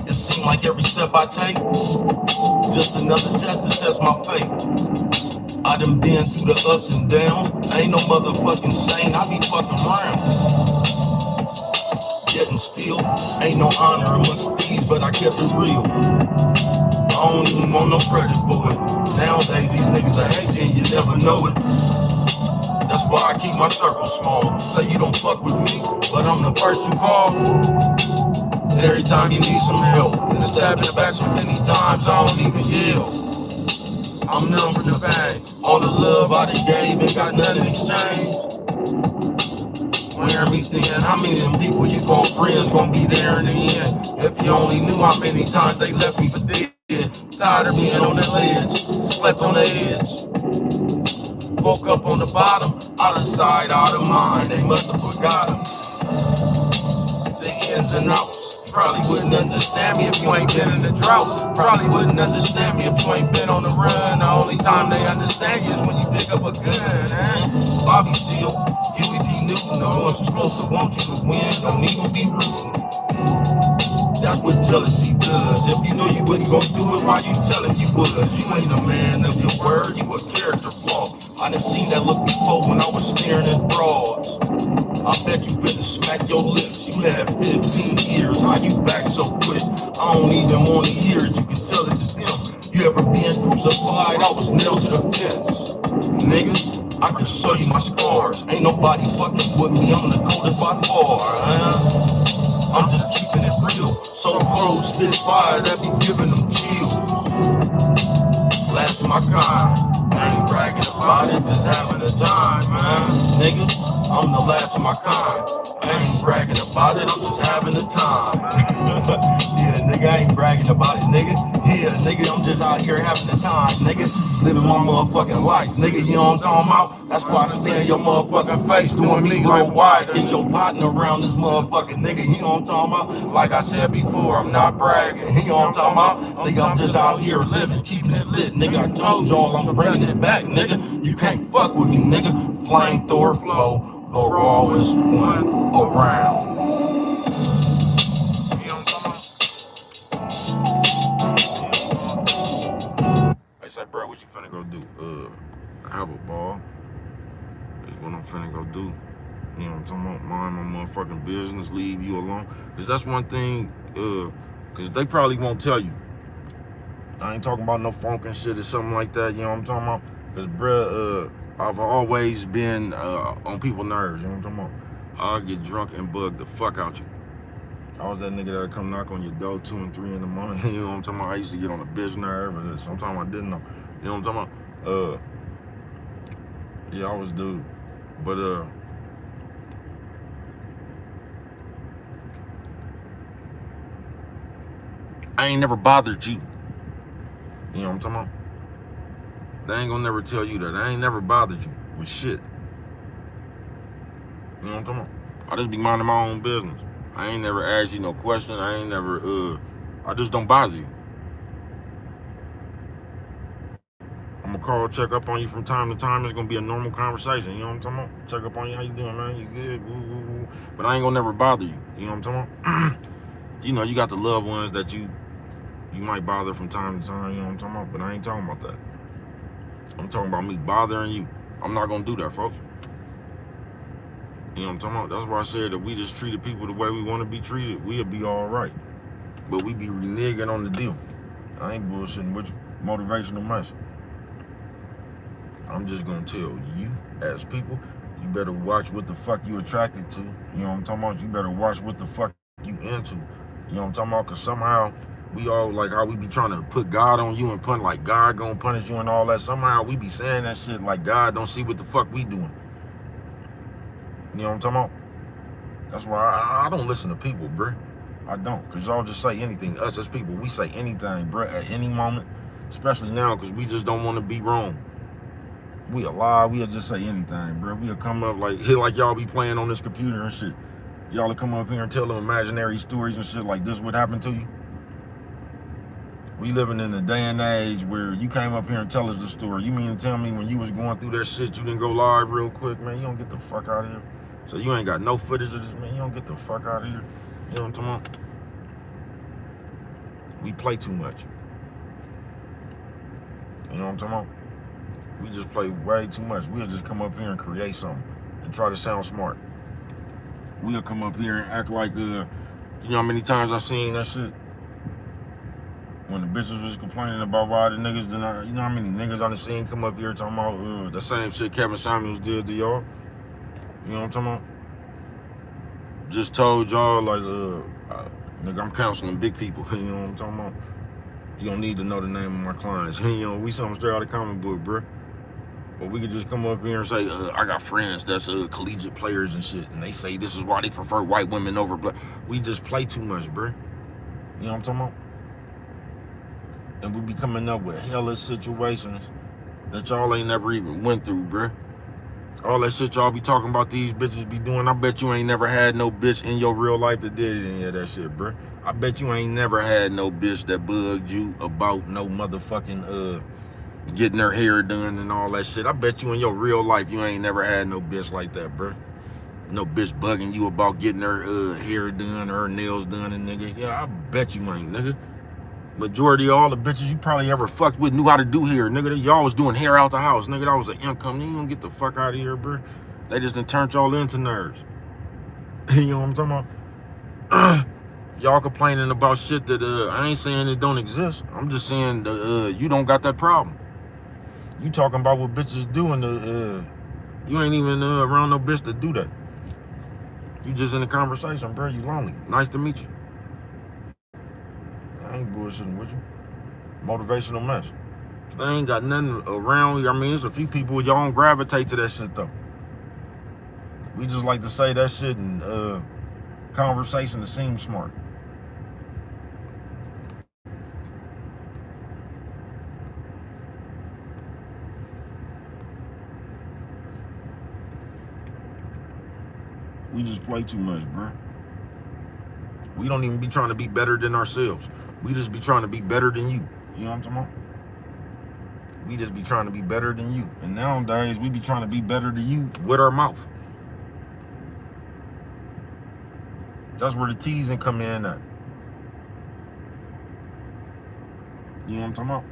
It seems like every step I take, just another test to test my faith. I done been through the ups and downs. I ain't no motherfucking saint, I be fucking around. Yet and still, ain't no honor amongst thieves, but I kept it real. I don't even want no credit for it. Nowadays, these niggas are hating, you never know it. That's why I keep my circle small. Say you don't fuck with me, but I'm the first you call. Every time you need some help, been stabbed in the back so many times I don't even yell. I'm numb for the bang. All the love I done gave ain't got nothing in exchange. Wearing me thin, how many of them people you call friends gon' be there in the end? If you only knew how many times they left me for dead. Tired of being on the ledge, slept on the edge. Woke up on the bottom, out of sight, out of mind. They must have forgotten the ins and outs. Probably wouldn't understand me if you ain't been in the drought. Probably wouldn't understand me if you ain't been on the run. The only time they understand you is when you pick up a gun, eh? Bobby Seale, Huey P. Newton, the ones who's supposed to want you to win, don't even be rooting. That's what jealousy does. If you know you wasn't gonna do it, why you telling you was? You ain't a man of your word, you a character flaw. I done seen that look before when I was staring at broads. I bet you finna smack your lips. You had 15 years, how you back so quick? I don't even wanna hear it, you can tell it to them. You ever been crucified? I was nailed to the fence. Nigga, I can show you my scars. Ain't nobody fucking with me, I'm the coldest by far, huh? I'm just keeping it real. So cold, spit fire that be giving them chills. Last of my kind. I ain't bragging about it, just having a time, man. Nigga, I'm the last of my kind. I ain't bragging about it, I'm just having a time. Yeah, nigga, I ain't bragging about it, nigga. Yeah, nigga, I'm just out here having a time, nigga. Living my motherfucking life, nigga, you know what I'm talking about? That's why I stay in your motherfucking face, doing me low wide. It's your partner around this motherfucking nigga, you know what I'm talking about? Like I said before, I'm not bragging, you know what I'm talking about? Nigga, I'm just out here living, keeping it lit, nigga. I told y'all I'm bringing it back, nigga. You can't fuck with me, nigga. Flamethrower flow, the rawest one around. I say, bro, what you finna go do? I have a ball. That's what I'm finna go do. You know what I'm talking about? Mind my motherfucking business, leave you alone. Cause that's one thing, cause they probably won't tell you. I ain't talking about no funk and shit or something like that, you know what I'm talking about? Cause bruh, I've always been on people's nerves, you know what I'm talking about? I'll get drunk and bug the fuck out you. I was that nigga that'll come knock on your door 2 and 3 in the morning, you know what I'm talking about? I used to get on a bitch nerve, and sometimes I didn't know, you know what I'm talking about? Yeah, I was dude, but I ain't never bothered you. You know what I'm talking about? They ain't gonna never tell you that. I ain't never bothered you with shit. You know what I'm talking about? I just be minding my own business. I ain't never asked you no question. I ain't never, I just don't bother you. I'm gonna call, check up on you from time to time. It's gonna be a normal conversation. You know what I'm talking about? Check up on you. How you doing, man? You good? Woo, woo, woo. But I ain't gonna never bother you. You know what I'm talking about? You know, you got the loved ones that you might bother from time to time. You know what I'm talking about? But I ain't talking about that. I'm talking about me bothering you. I'm not gonna do that, folks. You know what I'm talking about? That's why I said that we just treated people the way we want to be treated, we'll be all right. But we be reneging on the deal. I ain't bullshitting with you. Motivational mess. I'm just gonna tell you, as people, you better watch what the fuck you attracted to. You know what I'm talking about? You better watch what the fuck you into. You know what I'm talking about? Because somehow we all, like how we be trying to put God on you and put like God gonna punish you and all that. Somehow we be saying that shit like God don't see what the fuck we doing. You know what I'm talking about? That's why I don't listen to people, bruh. I don't, because y'all just say anything. Us as people, we say anything, bruh, at any moment, especially now, because we just don't want to be wrong. We'll lie, we'll just say anything, bruh. We'll come up like y'all be playing on this computer and shit. Y'all will come up here and tell them imaginary stories and shit like this would happen to you. We living in a day and age where you came up here and tell us the story. You mean to tell me when you was going through that shit, you didn't go live real quick, man? You don't get the fuck out of here. So you ain't got no footage of this, man. You don't get the fuck out of here. You know what I'm talking about? We play too much. You know what I'm talking about? We just play way too much. We'll just come up here and create something and try to sound smart. We'll come up here and act like, you know how many times I seen that shit? When the bitches was complaining about why the niggas you know how many niggas I done seen come up here talking about the same shit Kevin Samuels did to y'all? You know what I'm talking about? Just told y'all, like, nigga, I'm counseling big people. You know what I'm talking about? You don't need to know the name of my clients. You know, we something straight out of the comic book, bro. But we could just come up here and say, I got friends that's collegiate players and shit, and they say this is why they prefer white women over black. We just play too much, bro. You know what I'm talking about? And we be coming up with hellish situations that y'all ain't never even went through, bruh. All that shit y'all be talking about these bitches be doing, I bet you ain't never had no bitch in your real life that did any of that shit, bruh. I bet you ain't never had no bitch that bugged you about no motherfucking, getting her hair done and all that shit. I bet you in your real life you ain't never had no bitch like that, bruh. No bitch bugging you about getting her hair done or her nails done, and nigga, yeah, I bet you ain't, nigga. Majority of all the bitches you probably ever fucked with knew how to do hair, nigga. Y'all was doing hair out the house, nigga. That was an income. You don't get the fuck out of here, bro. They just done turned y'all into nerds. You know what I'm talking about? Y'all complaining about shit that I ain't saying it don't exist. I'm just saying you don't got that problem. You talking about what bitches do, and you ain't even around no bitch to do that. You just in a conversation, bro. You lonely. Nice to meet you. I ain't bullshitting with you. Motivational mess. They ain't got nothing around. I mean, there's a few people y'all don't gravitate to that shit though. We just like to say that shit in conversation to seem smart. We just play too much, bro. We don't even be trying to be better than ourselves. We just be trying to be better than you. You know what I'm talking about? We just be trying to be better than you. And nowadays, we be trying to be better than you with our mouth. That's where the teasing come in at. You know what I'm talking about?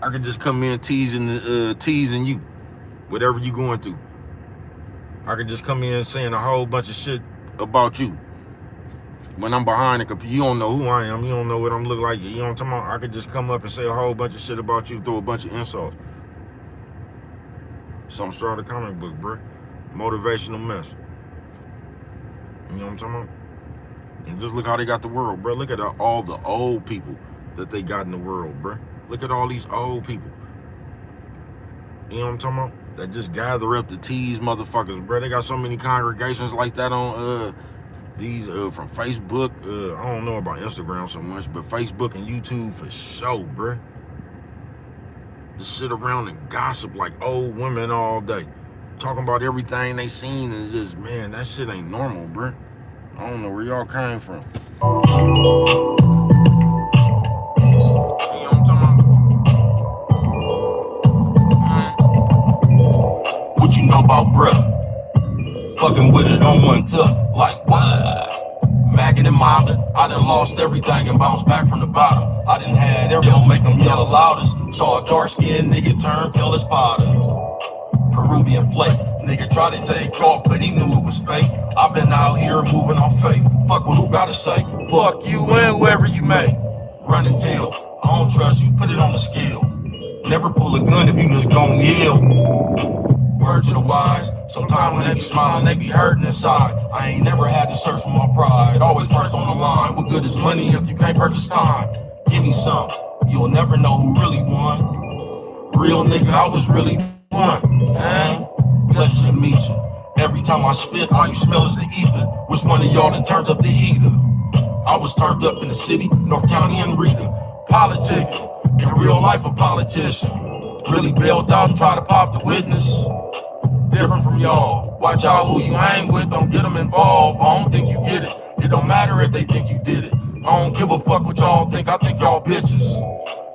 I could just come in teasing you, whatever you going through. I could just come in saying a whole bunch of shit about you. When I'm behind the computer, you don't know who I am. You don't know what I'm look like. You know what I'm talking about? I could just come up and say a whole bunch of shit about you, throw a bunch of insults. Something straight out of the comic book, bro. Motivational mess. You know what I'm talking about? And just look how they got the world, bro. Look at all the old people that they got in the world, bro. Look at all these old people. You know what I'm talking about? That just gather up to tease motherfuckers, bro. They got so many congregations like that on these from Facebook. I don't know about Instagram so much, but Facebook and YouTube for sure, bro. Just sit around and gossip like old women all day, talking about everything they seen, and just, man, that shit ain't normal, bro. I don't know where y'all came from. You know what I'm talking about? What you know about bruh? Fucking with it on one tip, like what? Mackin' and mobbing, I done lost everything and bounced back from the bottom. I done had everything make them yell the loudest. Saw a dark-skinned nigga turn pale as powder. Peruvian flake, nigga tried to take off, but he knew it was fake. I've been out here moving off faith. Fuck what who gotta say. Fuck you and whoever you may. Run and tell, I don't trust you, put it on the scale. Never pull a gun if you just gon' yell. Word to the wise, sometimes when they be smiling, they be hurting inside. I ain't never had to search for my pride. Always first on the line. What good is money if you can't purchase time? Give me some, you'll never know who really won. Real nigga, I was really one, man. Pleasure to meet you. Every time I spit, all you smell is the ether. Which one of y'all done turned up the heater? I was turned up in the city, North County and Rita. Politicking, in real life a politician. Really bailed out and try to pop the witness. Different from y'all. Watch out who you hang with, don't get them involved. I don't think you get it. It don't matter if they think you did it. I don't give a fuck what y'all think, I think y'all bitches.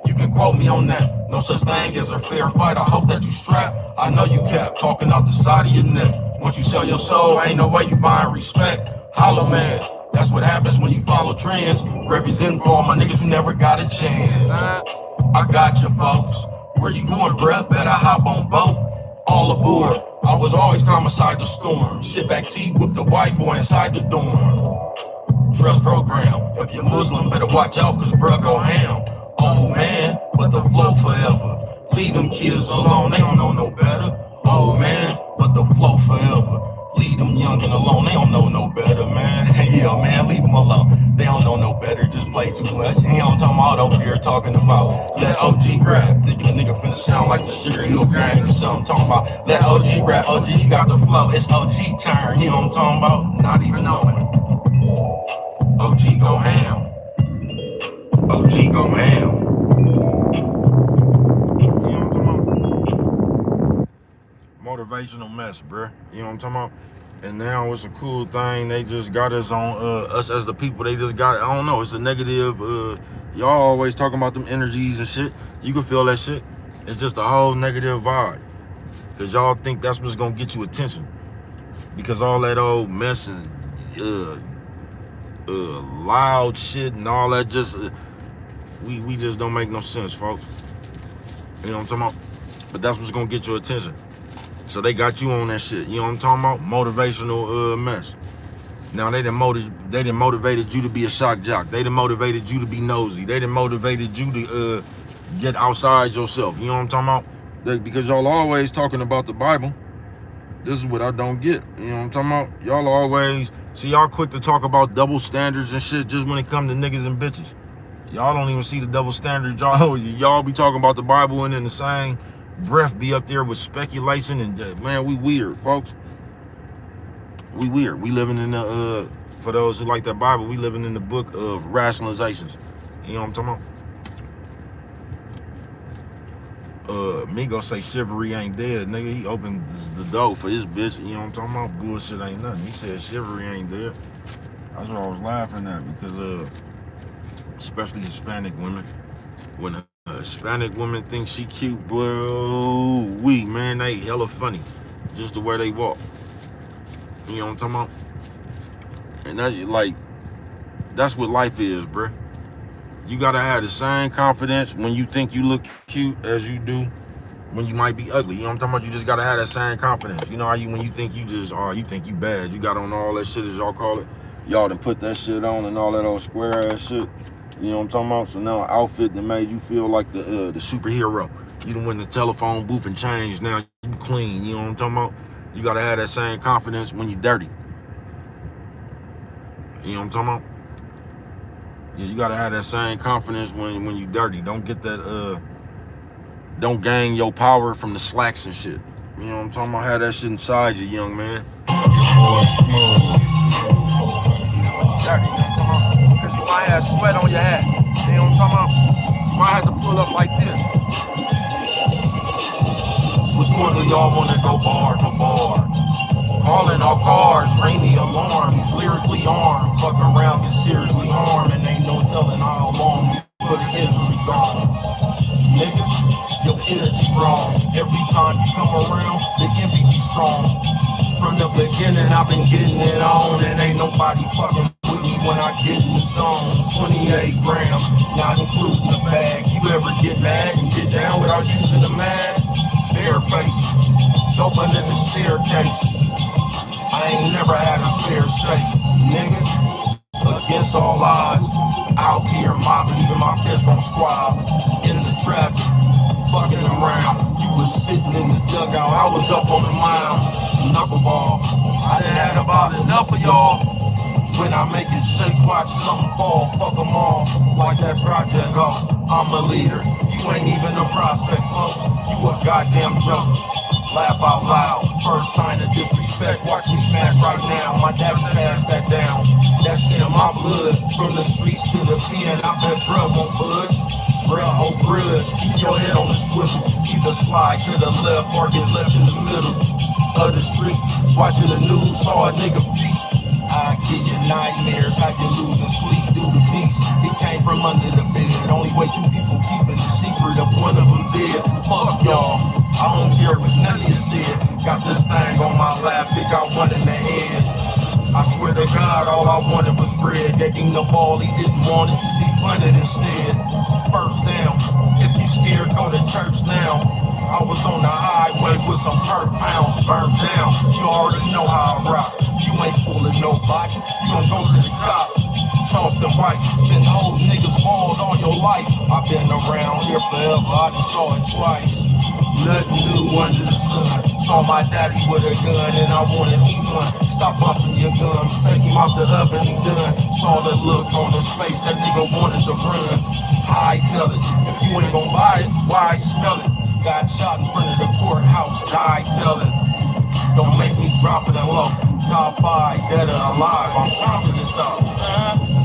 You can quote me on that. No such thing as a fair fight. I hope that you strap. I know you kept talking out the side of your neck. Once you sell your soul, ain't no way you buying respect. Hollow man, that's what happens when you follow trends. Representing for all my niggas who never got a chance. I got you, folks. Where you going, bruh? Better hop on boat. All aboard. I was always calm inside the storm. Shit back tea with the white boy inside the dorm. Trust program. If you're Muslim, better watch out, cause bruh go ham. Old man, but the flow forever. Leave them kids alone, they don't know no better. Old man, but the flow forever. Leave them youngin' alone, they don't know no better, man. Yeah, man, leave them alone. They don't know no better, just play too much. He don't talking about over here talking about let OG rap. Nigga finna sound like the Sugar Hill Gang or something. Talking about let OG rap. OG, you got the flow, it's OG turn. You know what I'm talking about? Not even knowing. OG go ham. OG go ham. You know what I'm talking about? Motivational mess, bruh. You know what I'm talking about? And now it's a cool thing. They just got us on, us as the people, they just got it. I don't know, it's a negative, y'all always talking about them energies and shit. You can feel that shit. It's just a whole negative vibe. Cause y'all think that's what's gonna get you attention. Because all that old mess and, loud shit and all that just, we just don't make no sense, folks. You know what I'm talking about? But that's what's gonna get your attention. So they got you on that shit. You know what I'm talking about? Motivational mess. Now they done motivated you to be a shock jock. They done motivated you to be nosy. They done motivated you to get outside yourself. You know what I'm talking about? Because y'all always talking about the Bible. This is what I don't get. You know what I'm talking about? Y'all always, see, y'all quick to talk about double standards and shit just when it come to niggas and bitches. Y'all don't even see the double standards. Y'all be talking about the Bible and in the same breath be up there with speculation and man, we weird, folks. We weird. We living in the for those who like that Bible, we living in the book of rationalizations. You know what I'm talking about? Migo say chivalry ain't dead, nigga. He opened the door for his bitch. You know what I'm talking about? Bullshit ain't nothing. He said chivalry ain't dead. That's what I was laughing at because especially Hispanic women, when a Hispanic woman think she cute, boy, man, they hella funny, just the way they walk. You know what I'm talking about? And that, like, that's what life is, bruh. You gotta have the same confidence when you think you look cute as you do when you might be ugly. You know what I'm talking about? You just gotta have that same confidence. You know how when you think you just, you think you bad, you got on all that shit, as y'all call it. Y'all done put that shit on and all that old square ass shit. You know what I'm talking about? So now an outfit that made you feel like the superhero. You done went in the telephone booth and changed. Now you clean. You know what I'm talking about? You gotta have that same confidence when you dirty. You know what I'm talking about? Yeah, you gotta have that same confidence when you dirty. Don't get that don't gain your power from the slacks and shit. You know what I'm talking about? Have that shit inside you, young man. Dirty, you know what I'm talking about? Cause you might have sweat on your hat. You know what I'm talking about? You might have to pull up like this. Which one of y'all wanna go bar for bar? Calling all cars, ring the alarm. He's lyrically armed. Fuck around, get seriously harmed. And ain't no telling how long before the injury gone. Nigga, your energy wrong. Every time you come around, the envy be strong. From the beginning, I've been getting it on. And ain't nobody fucking with me when I get in the zone. 28 grams, not including the bag. You ever get mad and get down without using the mask? Bare face, dope under the staircase. I ain't never had a fair shake, nigga. Against all odds, out here mobbing, even my best on squad. In the traffic, fucking around. You was sitting in the dugout, I was up on the mound. Knuckleball, I done had about enough of y'all. When I make it shake, watch something fall, fuck them all. Like that project, I'm a leader. You ain't even a prospect, folks. You a goddamn joke. Laugh out loud, first sign of disrespect. Watch me smash right now, my daddy passed that down. That's in my blood, from the streets to the pen. I bet bruh won't budge. Bruh, oh grudge, keep your head on the swivel. Either slide to the left or get left in the middle of the street. Watching the news, saw a nigga feet. I give you nightmares, how you losing sleep through the beast. from under the bed. Only way two people keeping the secret of one of them dead. Fuck y'all, I don't care what none of you said. Got this thing on my lap, think I won in the head. I swear to God, all I wanted was bread. Gave him the ball, he didn't want it, he punted instead. First down, if you scared, go to church now. I was on the highway with some perk pounds burned down. You already know how I rock. You ain't fooling nobody, you gon' go to the cops. Charleston White, been holding niggas balls all your life. I've been around here forever, I just saw it twice. Nothing new under the sun. Saw my daddy with a gun and I wanted me one. Stop bumping your gums, take him out the oven, he done. Saw the look on his face, that nigga wanted to run. I tell it, if you ain't gon' buy it, why smell it? Got shot in front of the courthouse, I tell it. Don't make me drop it low. Top 5, dead or alive, I'm confident though.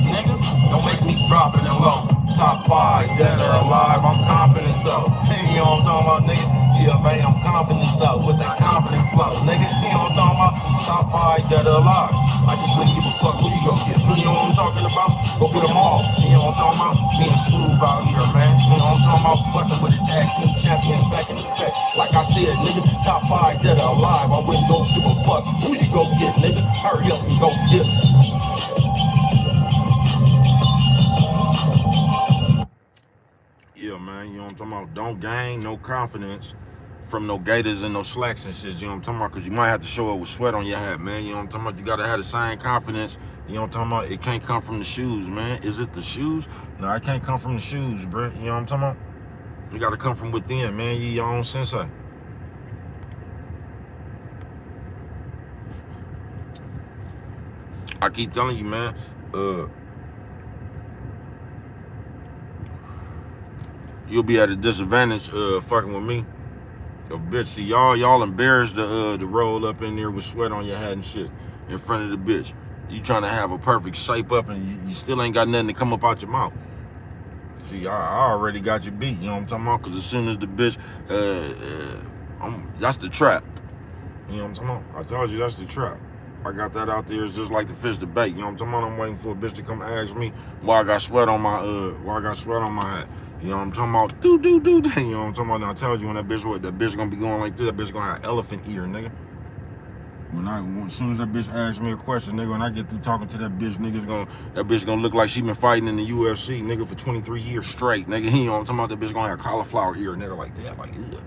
Nigga, don't make me drop it low. Top 5, dead or alive, I'm confident though. You know what I'm talking about, nigga? Yeah, man, I'm confident though, with that confident flow, nigga. You know what I'm talking about? Top 5, dead or alive. I just wouldn't give a fuck who you go get. You know what I'm talking about? Go get them all. You know what I'm talking about? Me and Smooth out here, man. You know what I'm talking about? Fucking with the tag team champions back in effect. Like I said, nigga, top 5, dead or alive. I wouldn't go give a fuck who you go get, nigga. Hurry up and go get it. Yeah, man, you know what I'm talking about? Don't gain no confidence from no gators and no slacks and shit, you know what I'm talking about? Because you might have to show up with sweat on your hat, man, you know what I'm talking about? You got to have the same confidence, you know what I'm talking about? It can't come from the shoes, man. Is it the shoes? No, it can't come from the shoes, bro, you know what I'm talking about? You got to come from within, man. You your own sensei. I keep telling you, man, you'll be at a disadvantage fucking with me. Yo, bitch, see y'all embarrassed to roll up in there with sweat on your hat and shit in front of the bitch. You trying to have a perfect shape up and you still ain't got nothing to come up out your mouth. See, I already got you beat, you know what I'm talking about? Because as soon as the bitch, that's the trap. You know what I'm talking about? I told you that's the trap. I got that out there. It's just like the fish debate. You know what I'm talking about? I'm waiting for a bitch to come ask me why I got sweat on my hat. You know what I'm talking about? Do. You know what I'm talking about? Now I told you when that bitch gonna be going like this, that bitch gonna have elephant ear, nigga. As soon as that bitch asks me a question, nigga, when I get through talking to that bitch, that bitch gonna look like she been fighting in the UFC, nigga, for 23 years straight, nigga. You know what I'm talking about? That bitch gonna have cauliflower ear, nigga, like that, like, ugh.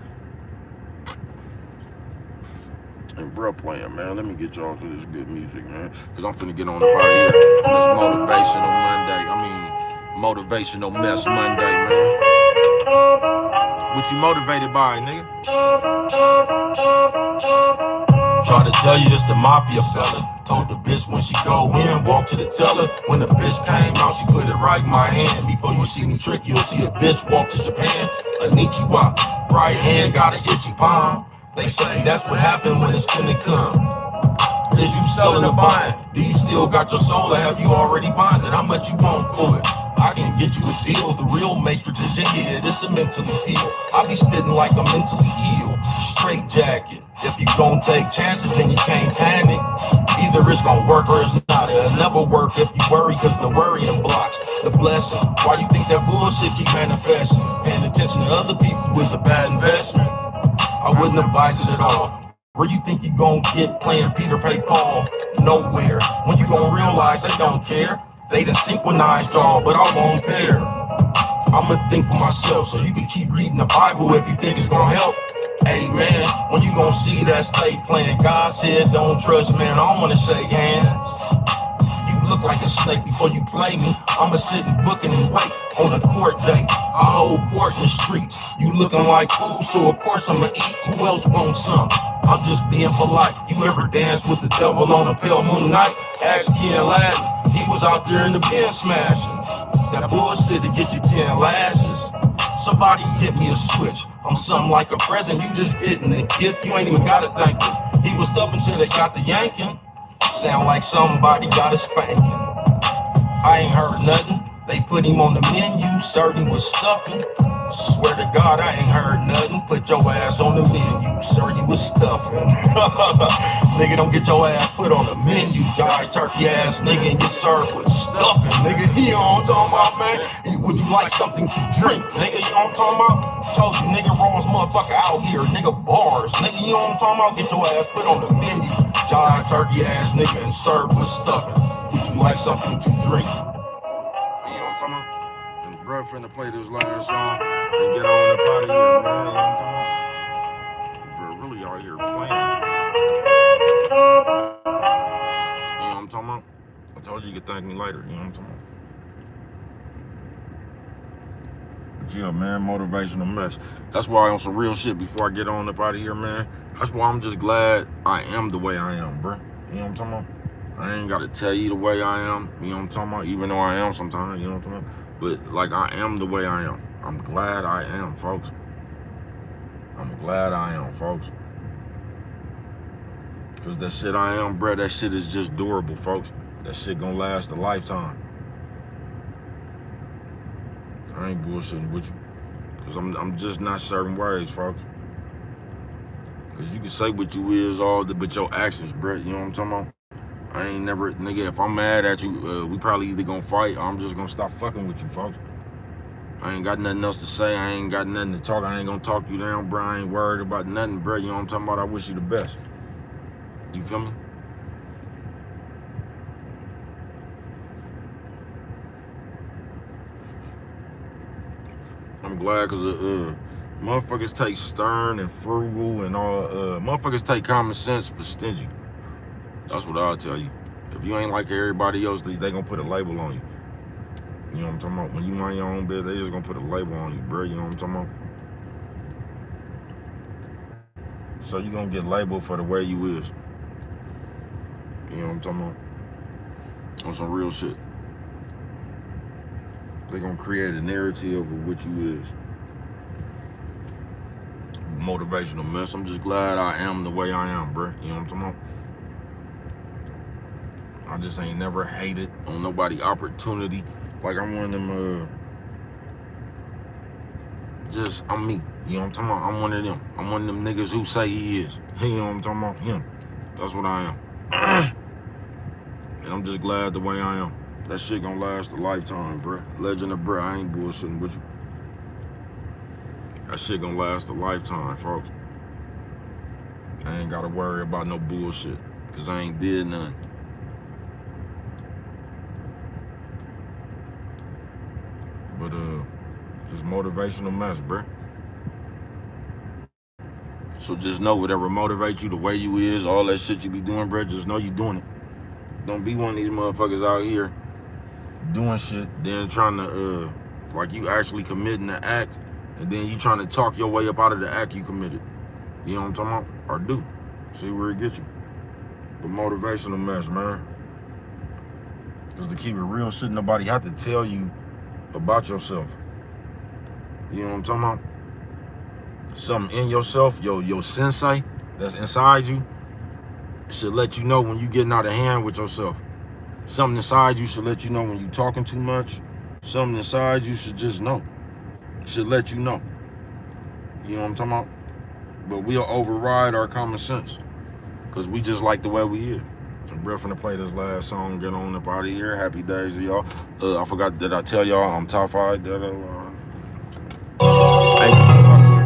And bro playing, man, let me get y'all to this good music, man, because I'm finna get on up out of here on this motivational Monday. Motivational mess Monday, man. What you motivated by, nigga? Try to tell you it's the mafia fella. Told the bitch when she go in, walk to the teller. When the bitch came out, she put it right in my hand. Before you see me trick, you'll see a bitch walk to Japan. Konnichiwa, right hand got an itchy palm. They say that's what happened when it's finna come. Is you selling or buying? Do you still got your soul or have you already bonded? How much you want for it? I can get you a deal. The real matrix is your head. It's a mental appeal. I be spitting like I'm mentally ill. Straight jacket. If you gon' take chances, then you can't panic. Either it's gon' work or it's not. It'll never work if you worry, cause the worrying blocks the blessing. Why you think that bullshit keep manifesting? Paying attention to other people is a bad investment. I wouldn't advise it at all. Where you think you gon' get playing Peter Pay Paul? Nowhere. When you gon' realize they don't care. They done synchronized y'all, but I won't pair. I'ma think for myself, so you can keep reading the Bible if you think it's gonna help. Amen. When you gon' see that state playing, God said don't trust man, I don't wanna shake hands. You look like a snake before you play me. I'ma sit and booking and wait on a court date. I hold court in the streets. You looking like food, so of course I'ma eat. Who else wants some? I'm just being polite. You ever dance with the devil on a pale moon night? Ask Ken Latin. He was out there in the pen smashing. That bullshit to get you 10 lashes. Somebody hit me a switch. I'm something like a present. You just getting a gift. You ain't even gotta thank him. He was tough until they got the yanking. Sound like somebody got a spanking. I ain't heard nothing. They put him on the menu, serving with stuffing. Swear to God, I ain't heard nothing. Put your ass on the menu. Sir, you was stuffing. Nigga, don't get your ass put on the menu. Giant turkey ass nigga and get served with stuffing. Nigga, you know what I'm talking about, man? Would you like something to drink? Nigga, you know what I'm talking about? Told you, nigga, Raw's motherfucker out here. Nigga, bars. Nigga, you know what I'm talking about? Get your ass put on the menu. Giant turkey ass nigga and served with stuffing. Would you like something to drink? You know what I'm talking about? And bruh finna play this last song and get on up out of here, man. You know what I'm talking about? Bruh really out here playing. You know what I'm talking about? I told you could thank me later, you know what I'm talking about? But yeah, man, motivational mess. That's why on some real shit before I get on up out of here, man. That's why I'm just glad I am the way I am, bruh. You know what I'm talking about? I ain't gotta tell you the way I am, you know what I'm talking about? Even though I am sometimes, you know what I'm talking about? But like, I am the way I am. I'm glad I am, folks. I'm glad I am, folks. Cause that shit I am, bruh, that shit is just durable, folks. That shit gonna last a lifetime. I ain't bullshitting with you. Cause I'm just not certain ways, folks. Cause you can say what you is all, but your actions, bruh, you know what I'm talking about? I ain't never, nigga, if I'm mad at you, we probably either gonna fight or I'm just gonna stop fucking with you, folks. I ain't got nothing else to say. I ain't got nothing to talk. I ain't gonna talk you down, bro. I ain't worried about nothing, bro. You know what I'm talking about? I wish you the best. You feel me? I'm glad because motherfuckers take stern and frugal and all. Motherfuckers take common sense for stingy. That's what I'll tell you. If you ain't like everybody else, they gonna put a label on you. You know what I'm talking about? When you mind your own business, they just gonna put a label on you, bro. You know what I'm talking about? So you gonna get labeled for the way you is. You know what I'm talking about? On some real shit. They gonna create a narrative of what you is. Motivational mess. I'm just glad I am the way I am, bro. You know what I'm talking about? I just ain't never hated on nobody opportunity. Like I'm one of them, I'm me. You know what I'm talking about? I'm one of them. I'm one of them niggas who say he is. You know what I'm talking about? Him. That's what I am. And I'm just glad the way I am. That shit gonna last a lifetime, bruh. Legend of bruh, I ain't bullshitting with you. That shit gonna last a lifetime, folks. I ain't gotta worry about no bullshit, cause I ain't did none. But just motivational mess, bruh. So just know whatever motivates you, the way you is, all that shit you be doing, bruh, just know you doing it. Don't be one of these motherfuckers out here doing shit, then trying to, like you actually committing the act, and then you trying to talk your way up out of the act you committed. You know what I'm talking about? Or do. See where it gets you. The motivational mess, man. Just to keep it real, shit nobody have to tell you about yourself. You know what I'm talking about? Something in yourself, your sensei that's inside you should let you know when you getting out of hand with yourself. Something inside you should let you know when you talking too much. Something inside you should just know. Should let you know. You know what I'm talking about? But we'll override our common sense because we just like the way we is. I'm finna play this last song, get on up out of here. Happy days to y'all. I forgot, did I tell y'all I'm top 5? Ain't the fuck with.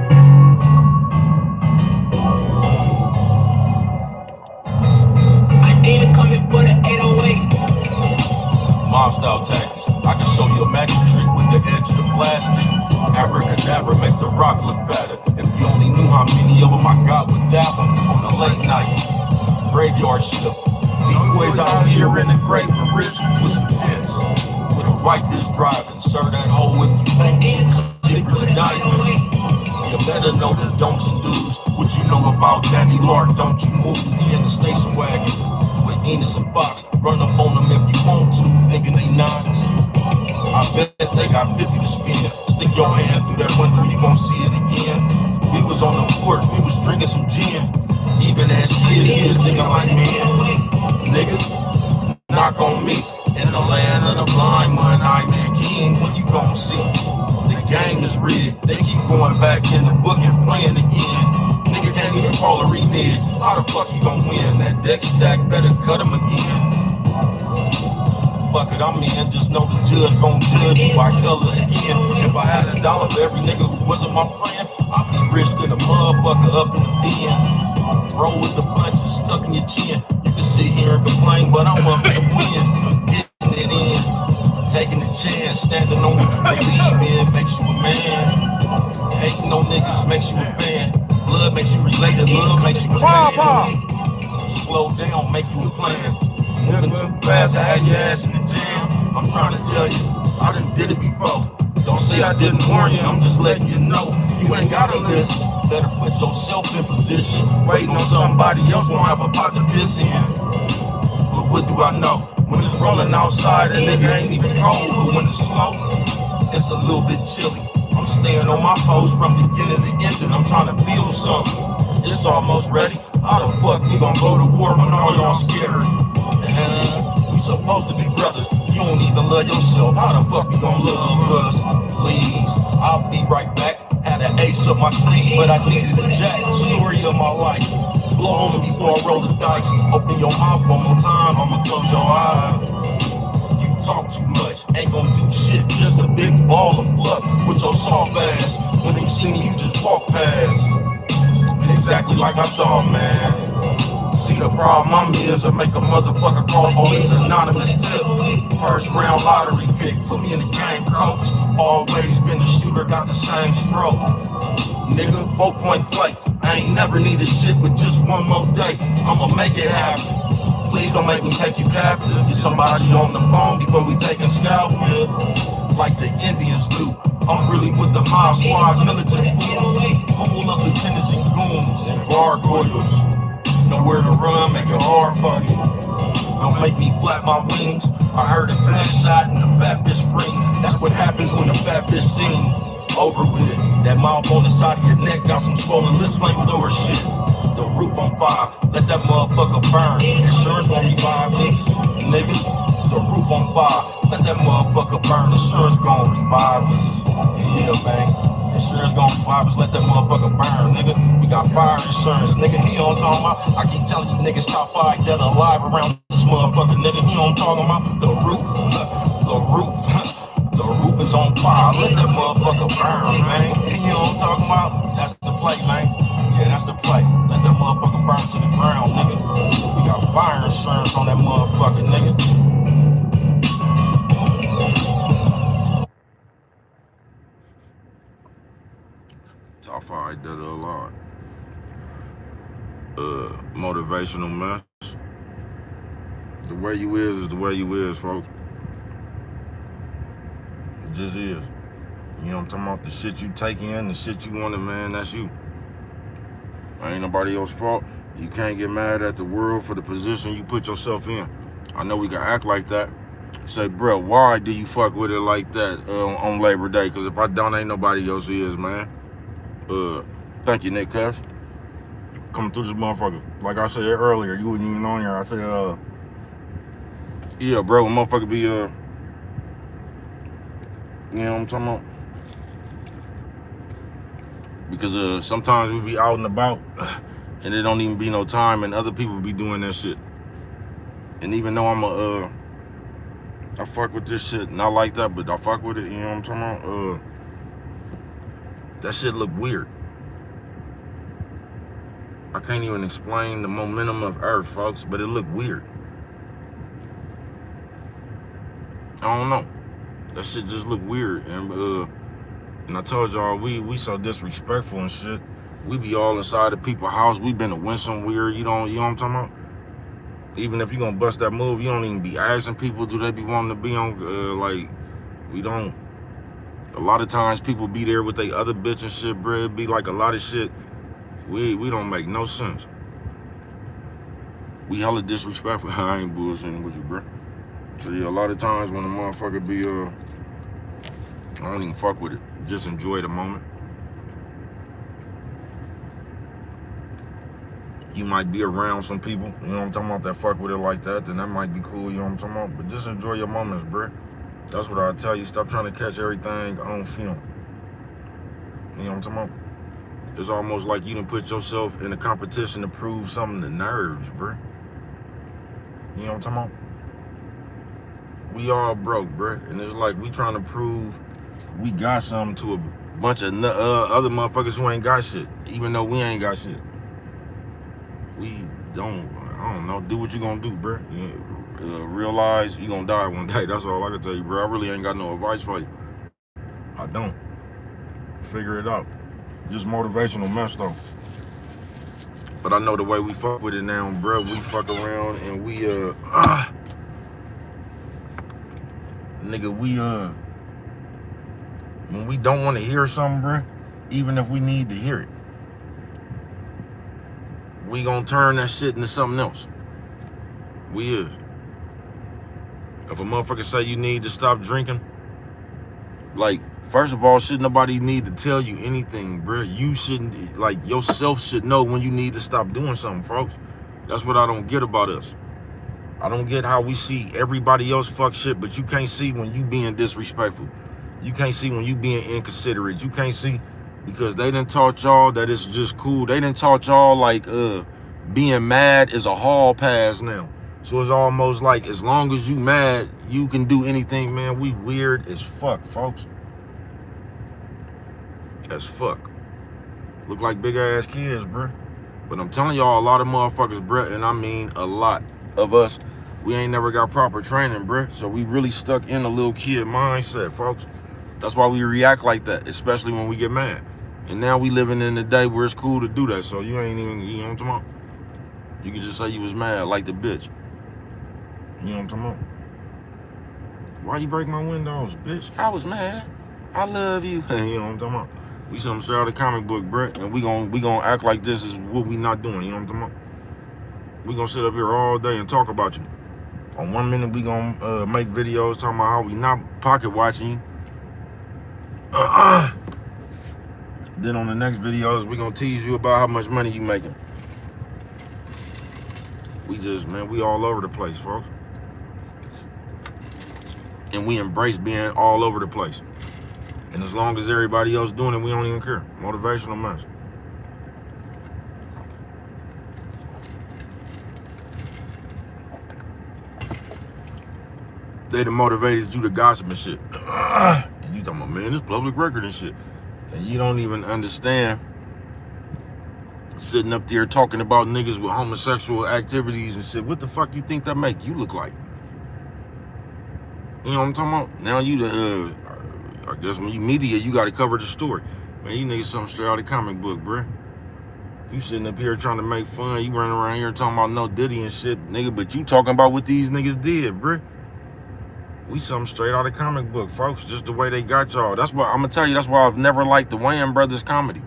Mob style tactics. I can show you a magic trick with the edge of the plastic. Abracadabra, make the rock look fatter. If you only knew how many of them I got with that one on the late night graveyard shift. Decoys out here in the Great Bridge with some tents. With a right this drive, insert that hole if you want to. Secret diamond. You better know the don'ts and do's. What you know about Danny Lark, don't you move. He in the station wagon with Enos and Fox. Run up on them if you want to, thinking they nods. I bet they got 50 to spend. Stick your hand through that window, you gon' see it again. We was on the porch, we was drinking some gin. Even as kids thinking like, man, nigga, knock on me. In the land of the blind, one-eyed man king, when you gon' see the game is rigged. They keep going back in the book and playing again. Nigga can't even call a renege. How the fuck you gon' win? That deck stack better cut him again. Fuck it, I'm in. Just know the judge gon' judge you by color of skin. If I had $1 for every nigga who wasn't my friend, I'd be rich than a motherfucker up in the den. Roll with the punches stuck in your chin. You can sit here and complain, but I'm up in the win. Getting it in, taking a chance, standing on what you believe in makes you a man. Hating no niggas makes you a fan. Blood makes you related, love makes you a fan. Slow down, make you a plan. Moving too fast, I had your ass in the jam. I'm trying to tell you, I done did it before. Don't say I didn't warn you, I'm just letting you know. You ain't gotta listen. Better put yourself in position. Waiting on somebody else won't have a pot to piss in. But what do I know? When it's rolling outside, a nigga ain't even cold. But when it's slow, it's a little bit chilly. I'm staying on my post from beginning to end, and I'm trying to build something. It's almost ready. How the fuck we gon' go to war when all y'all scary? We supposed to be brothers. You don't even love yourself. How the fuck you gon' love us? Please, I'll be right back. Had an ace up my sleeve, but I needed a jack. Story of my life. Blow on me before I roll the dice. Open your mouth one more time, I'ma close your eyes. You talk too much, ain't gon' do shit. Just a big ball of fluff with your soft ass. When they see me, you just walk past. Exactly like I thought, man. See, the problem I'm is I make a motherfucker call police anonymous tip. First round lottery pick, put me in the game, coach. Always been the shooter, got the same stroke. Nigga, 4-point play. I ain't never needed shit but just one more day. I'ma make it happen. Please don't make me take you captive. Get somebody on the phone before we taking scalp, yeah. Like the Indians do. I'm really with the mob squad, militant fool. Full of lieutenants and goons and gargoyles. Nowhere to run, make it hard for you. Don't make me flap my wings. I heard a gunshot and the fat bitch scream. That's what happens when the fat bitch sing. Over with. That mouth on the side of your neck got some swollen lips, flamethrower shit. The roof on fire, let that motherfucker burn. Insurance won't revive us, nigga. The roof on fire, let that motherfucker burn. Insurance gon' revive us. Yeah, man. Insurance gon' revive us, let that motherfucker burn, nigga. We got fire insurance, nigga. He on talking about. I keep telling you niggas top 5 dead or alive around this motherfucker, nigga. He on talking about the roof, the roof. The roof is on fire, let that motherfucker burn, man. And you know what I'm talking about? That's the play, man. Yeah, that's the play. Let that motherfucker burn to the ground, nigga. We got fire insurance on that motherfucker, nigga. Top 5 dead or alive. Motivational mess. The way you is the way you is, folks. It just is. You know what I'm talking about? The shit you take in, the shit you wanted, man, that's you. Ain't nobody else's fault. You can't get mad at the world for the position you put yourself in. I know we can act like that. Say, bro, why do you fuck with it like that on Labor Day? Because if I don't, ain't nobody else is, man. Thank you, Nick Cuss. Coming through this motherfucker. Like I said earlier, you wasn't even on here. I said, yeah, bro, a motherfucker be, you know what I'm talking about? Because sometimes we be out and about and there don't even be no time and other people be doing that shit. And even though I fuck with this shit, not like that, but I fuck with it, you know what I'm talking about? That shit look weird. I can't even explain the momentum of Earth, folks, but it look weird. I don't know. That shit just look weird. And I told y'all, we so disrespectful and shit. We be all inside of people's house. We been to win some weird, you know what I'm talking about? Even if you gonna bust that move, you don't even be asking people, do they be wanting to be on, like, we don't. A lot of times people be there with their other bitch and shit, bro. It be like a lot of shit. We don't make no sense. We hella disrespectful. I ain't bullshitting with you, bro. So yeah, a lot of times when a motherfucker be, I don't even fuck with it. Just enjoy the moment. You might be around some people, you know what I'm talking about, that fuck with it like that, then that might be cool, you know what I'm talking about? But just enjoy your moments, bro. That's what I tell you. Stop trying to catch everything on film. You know what I'm talking about? It's almost like you done put yourself in a competition to prove something to nerds, bruh. You know what I'm talking about? We all broke, bruh. And it's like we trying to prove we got something to a bunch of other motherfuckers who ain't got shit, even though we ain't got shit. We don't, I don't know, do what you gonna do, bruh. Realize you gonna die one day. That's all I can tell you, bruh. I really ain't got no advice for you. I don't. Figure it out. Just motivational mess though. But I know the way we fuck with it now, bruh. We fuck around and we nigga, we when we don't want to hear something, bruh, even if we need to hear it, we gonna turn that shit into something else. We is. If a motherfucker say you need to stop drinking, like, first of all, should nobody need to tell you anything, bruh. You shouldn't, like, yourself should know when you need to stop doing something, folks. That's what I don't get about us. I don't get how we see everybody else fuck shit, but you can't see when you being disrespectful. You can't see when you being inconsiderate. You can't see because they done taught y'all that it's just cool. They done taught y'all like being mad is a hall pass now. So it's almost like as long as you mad, you can do anything, man. We weird as fuck, folks. As fuck. Look like big ass kids, bruh. But I'm telling y'all, a lot of motherfuckers, bruh, and I mean a lot of us, we ain't never got proper training, bruh. So we really stuck in a little kid mindset, folks. That's why we react like that, especially when we get mad. And now we living in a day where it's cool to do that. So you ain't even, you know what I'm talking about? You can just say you was mad like the bitch. You know what I'm talking about? Why you break my windows, bitch? I was mad. I love you. You know what I'm talking about? We something straight out of the comic book, bruh. And we gonna act like this is what we not doing. You know what I'm talking about? We gonna sit up here all day and talk about you. On 1 minute, we gonna make videos talking about how we not pocket watching you. Then on the next videos, we gonna tease you about how much money you making. We just, man, we all over the place, folks. And we embrace being all over the place. And as long as everybody else doing it, we don't even care. Motivational mess. They done motivated you to gossip and shit. And you talking about, man, this public record and shit. And you don't even understand sitting up there talking about niggas with homosexual activities and shit. What the fuck you think that make you look like? You know what I'm talking about? Now you the, I guess when you media, you got to cover the story. Man, you niggas something straight out of the comic book, bruh. You sitting up here trying to make fun. You running around here talking about no Diddy and shit, nigga. But you talking about what these niggas did, bruh. We something straight out of the comic book, folks. Just the way they got y'all. That's why I'm gonna tell you. That's why I've never liked the Wayans Brothers comedy.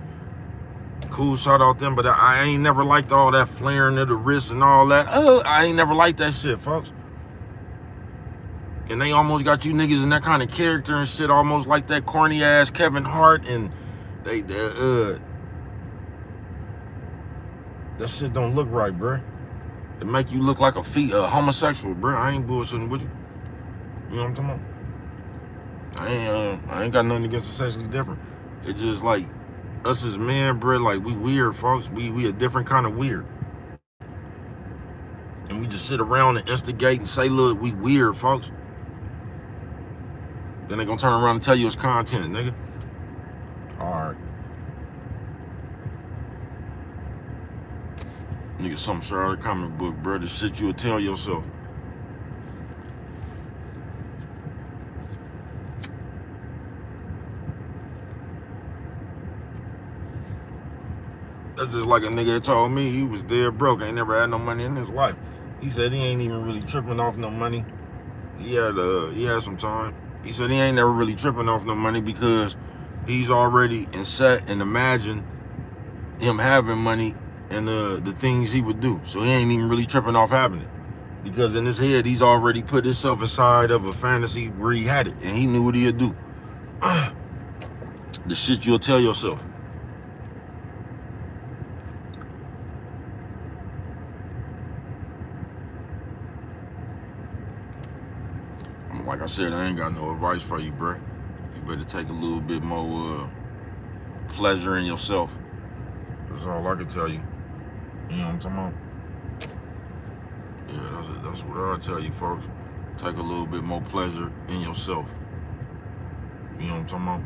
Cool, shout out them, but I ain't never liked all that flaring of the wrist and all that. I ain't never liked that shit, folks. And they almost got you niggas in that kind of character and shit, almost like that corny ass Kevin Hart, and they that shit don't look right, bruh. It make you look like a homosexual, bruh. I ain't bullshitting with you. You know what I'm talking about? I ain't got nothing against the sexually different. It's just like us as men, bruh, like we weird, folks. We a different kind of weird. And we just sit around and instigate and say, look, we weird, folks. Then they gonna turn around and tell you it's content, nigga. Alright. Nigga, something straight out of the comic book, bro. The shit you would tell yourself. That's just like a nigga that told me he was dead broke, ain't never had no money in his life. He said he ain't even really tripping off no money. He had some time. He said he ain't never really tripping off no money because he's already set and imagined him having money and the things he would do. So he ain't even really tripping off having it. Because in his head, he's already put himself inside of a fantasy where he had it and he knew what he'd do. The shit you'll tell yourself. Like I said, I ain't got no advice for you, bro. You better take a little bit more pleasure in yourself. That's all I can tell you. You know what I'm talking about? Yeah, that's what I'll tell you, folks. Take a little bit more pleasure in yourself. You know what I'm talking about?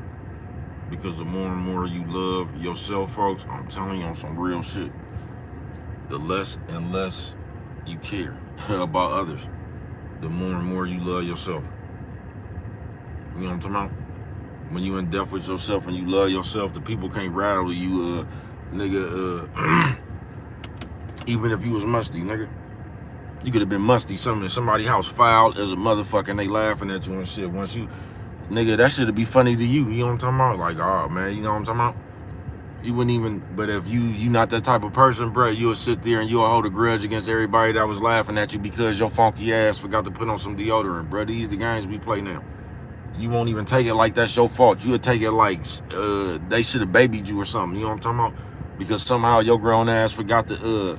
Because the more and more you love yourself, folks, I'm telling you on some real shit, the less and less you care about others. The more and more you love yourself. You know what I'm talking about? When you in depth with yourself and you love yourself, the people can't rattle you, nigga, even if you was musty, nigga. You could have been musty, somebody's house foul as a motherfucker and they laughing at you and shit. Once you, nigga, that shit'd be funny to you. You know what I'm talking about? Like, oh man, you know what I'm talking about? You wouldn't even, but if you not that type of person, bro, you'll sit there and you'll hold a grudge against everybody that was laughing at you because your funky ass forgot to put on some deodorant, bro. These the games we play now. You won't even take it like that's your fault. You would take it like they should have babied you or something. You know what I'm talking about? Because somehow your grown ass forgot to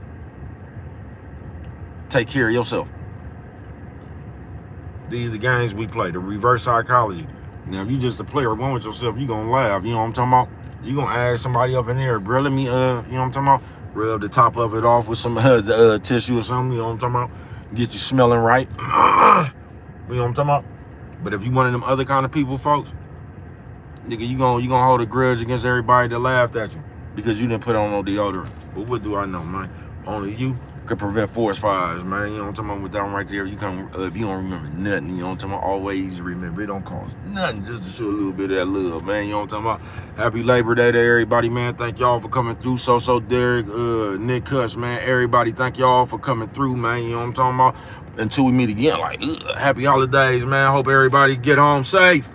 take care of yourself. These are the games we play, the reverse psychology. Now, if you just a player going with yourself, you gonna laugh. You know what I'm talking about? You gonna ask somebody up in there, bro, let me, you know what I'm talking about? Rub the top of it off with some tissue or something, you know what I'm talking about? Get you smelling right. You know what I'm talking about? But if you one of them other kind of people, folks, nigga, you gonna hold a grudge against everybody that laughed at you because you didn't put on no deodorant. But what do I know, man? Only you could prevent forest fires, man. You know what I'm talking about? With that one right there, you come, if you don't remember nothing, you know what I'm talking about? Always remember, it don't cost nothing just to show a little bit of that love, man. You know what I'm talking about? Happy Labor Day to everybody, man. Thank y'all for coming through. So Derek, Nick Cuss, man. Everybody, thank y'all for coming through, man. You know what I'm talking about? Until we meet again, like, happy holidays, man. Hope everybody get home safe.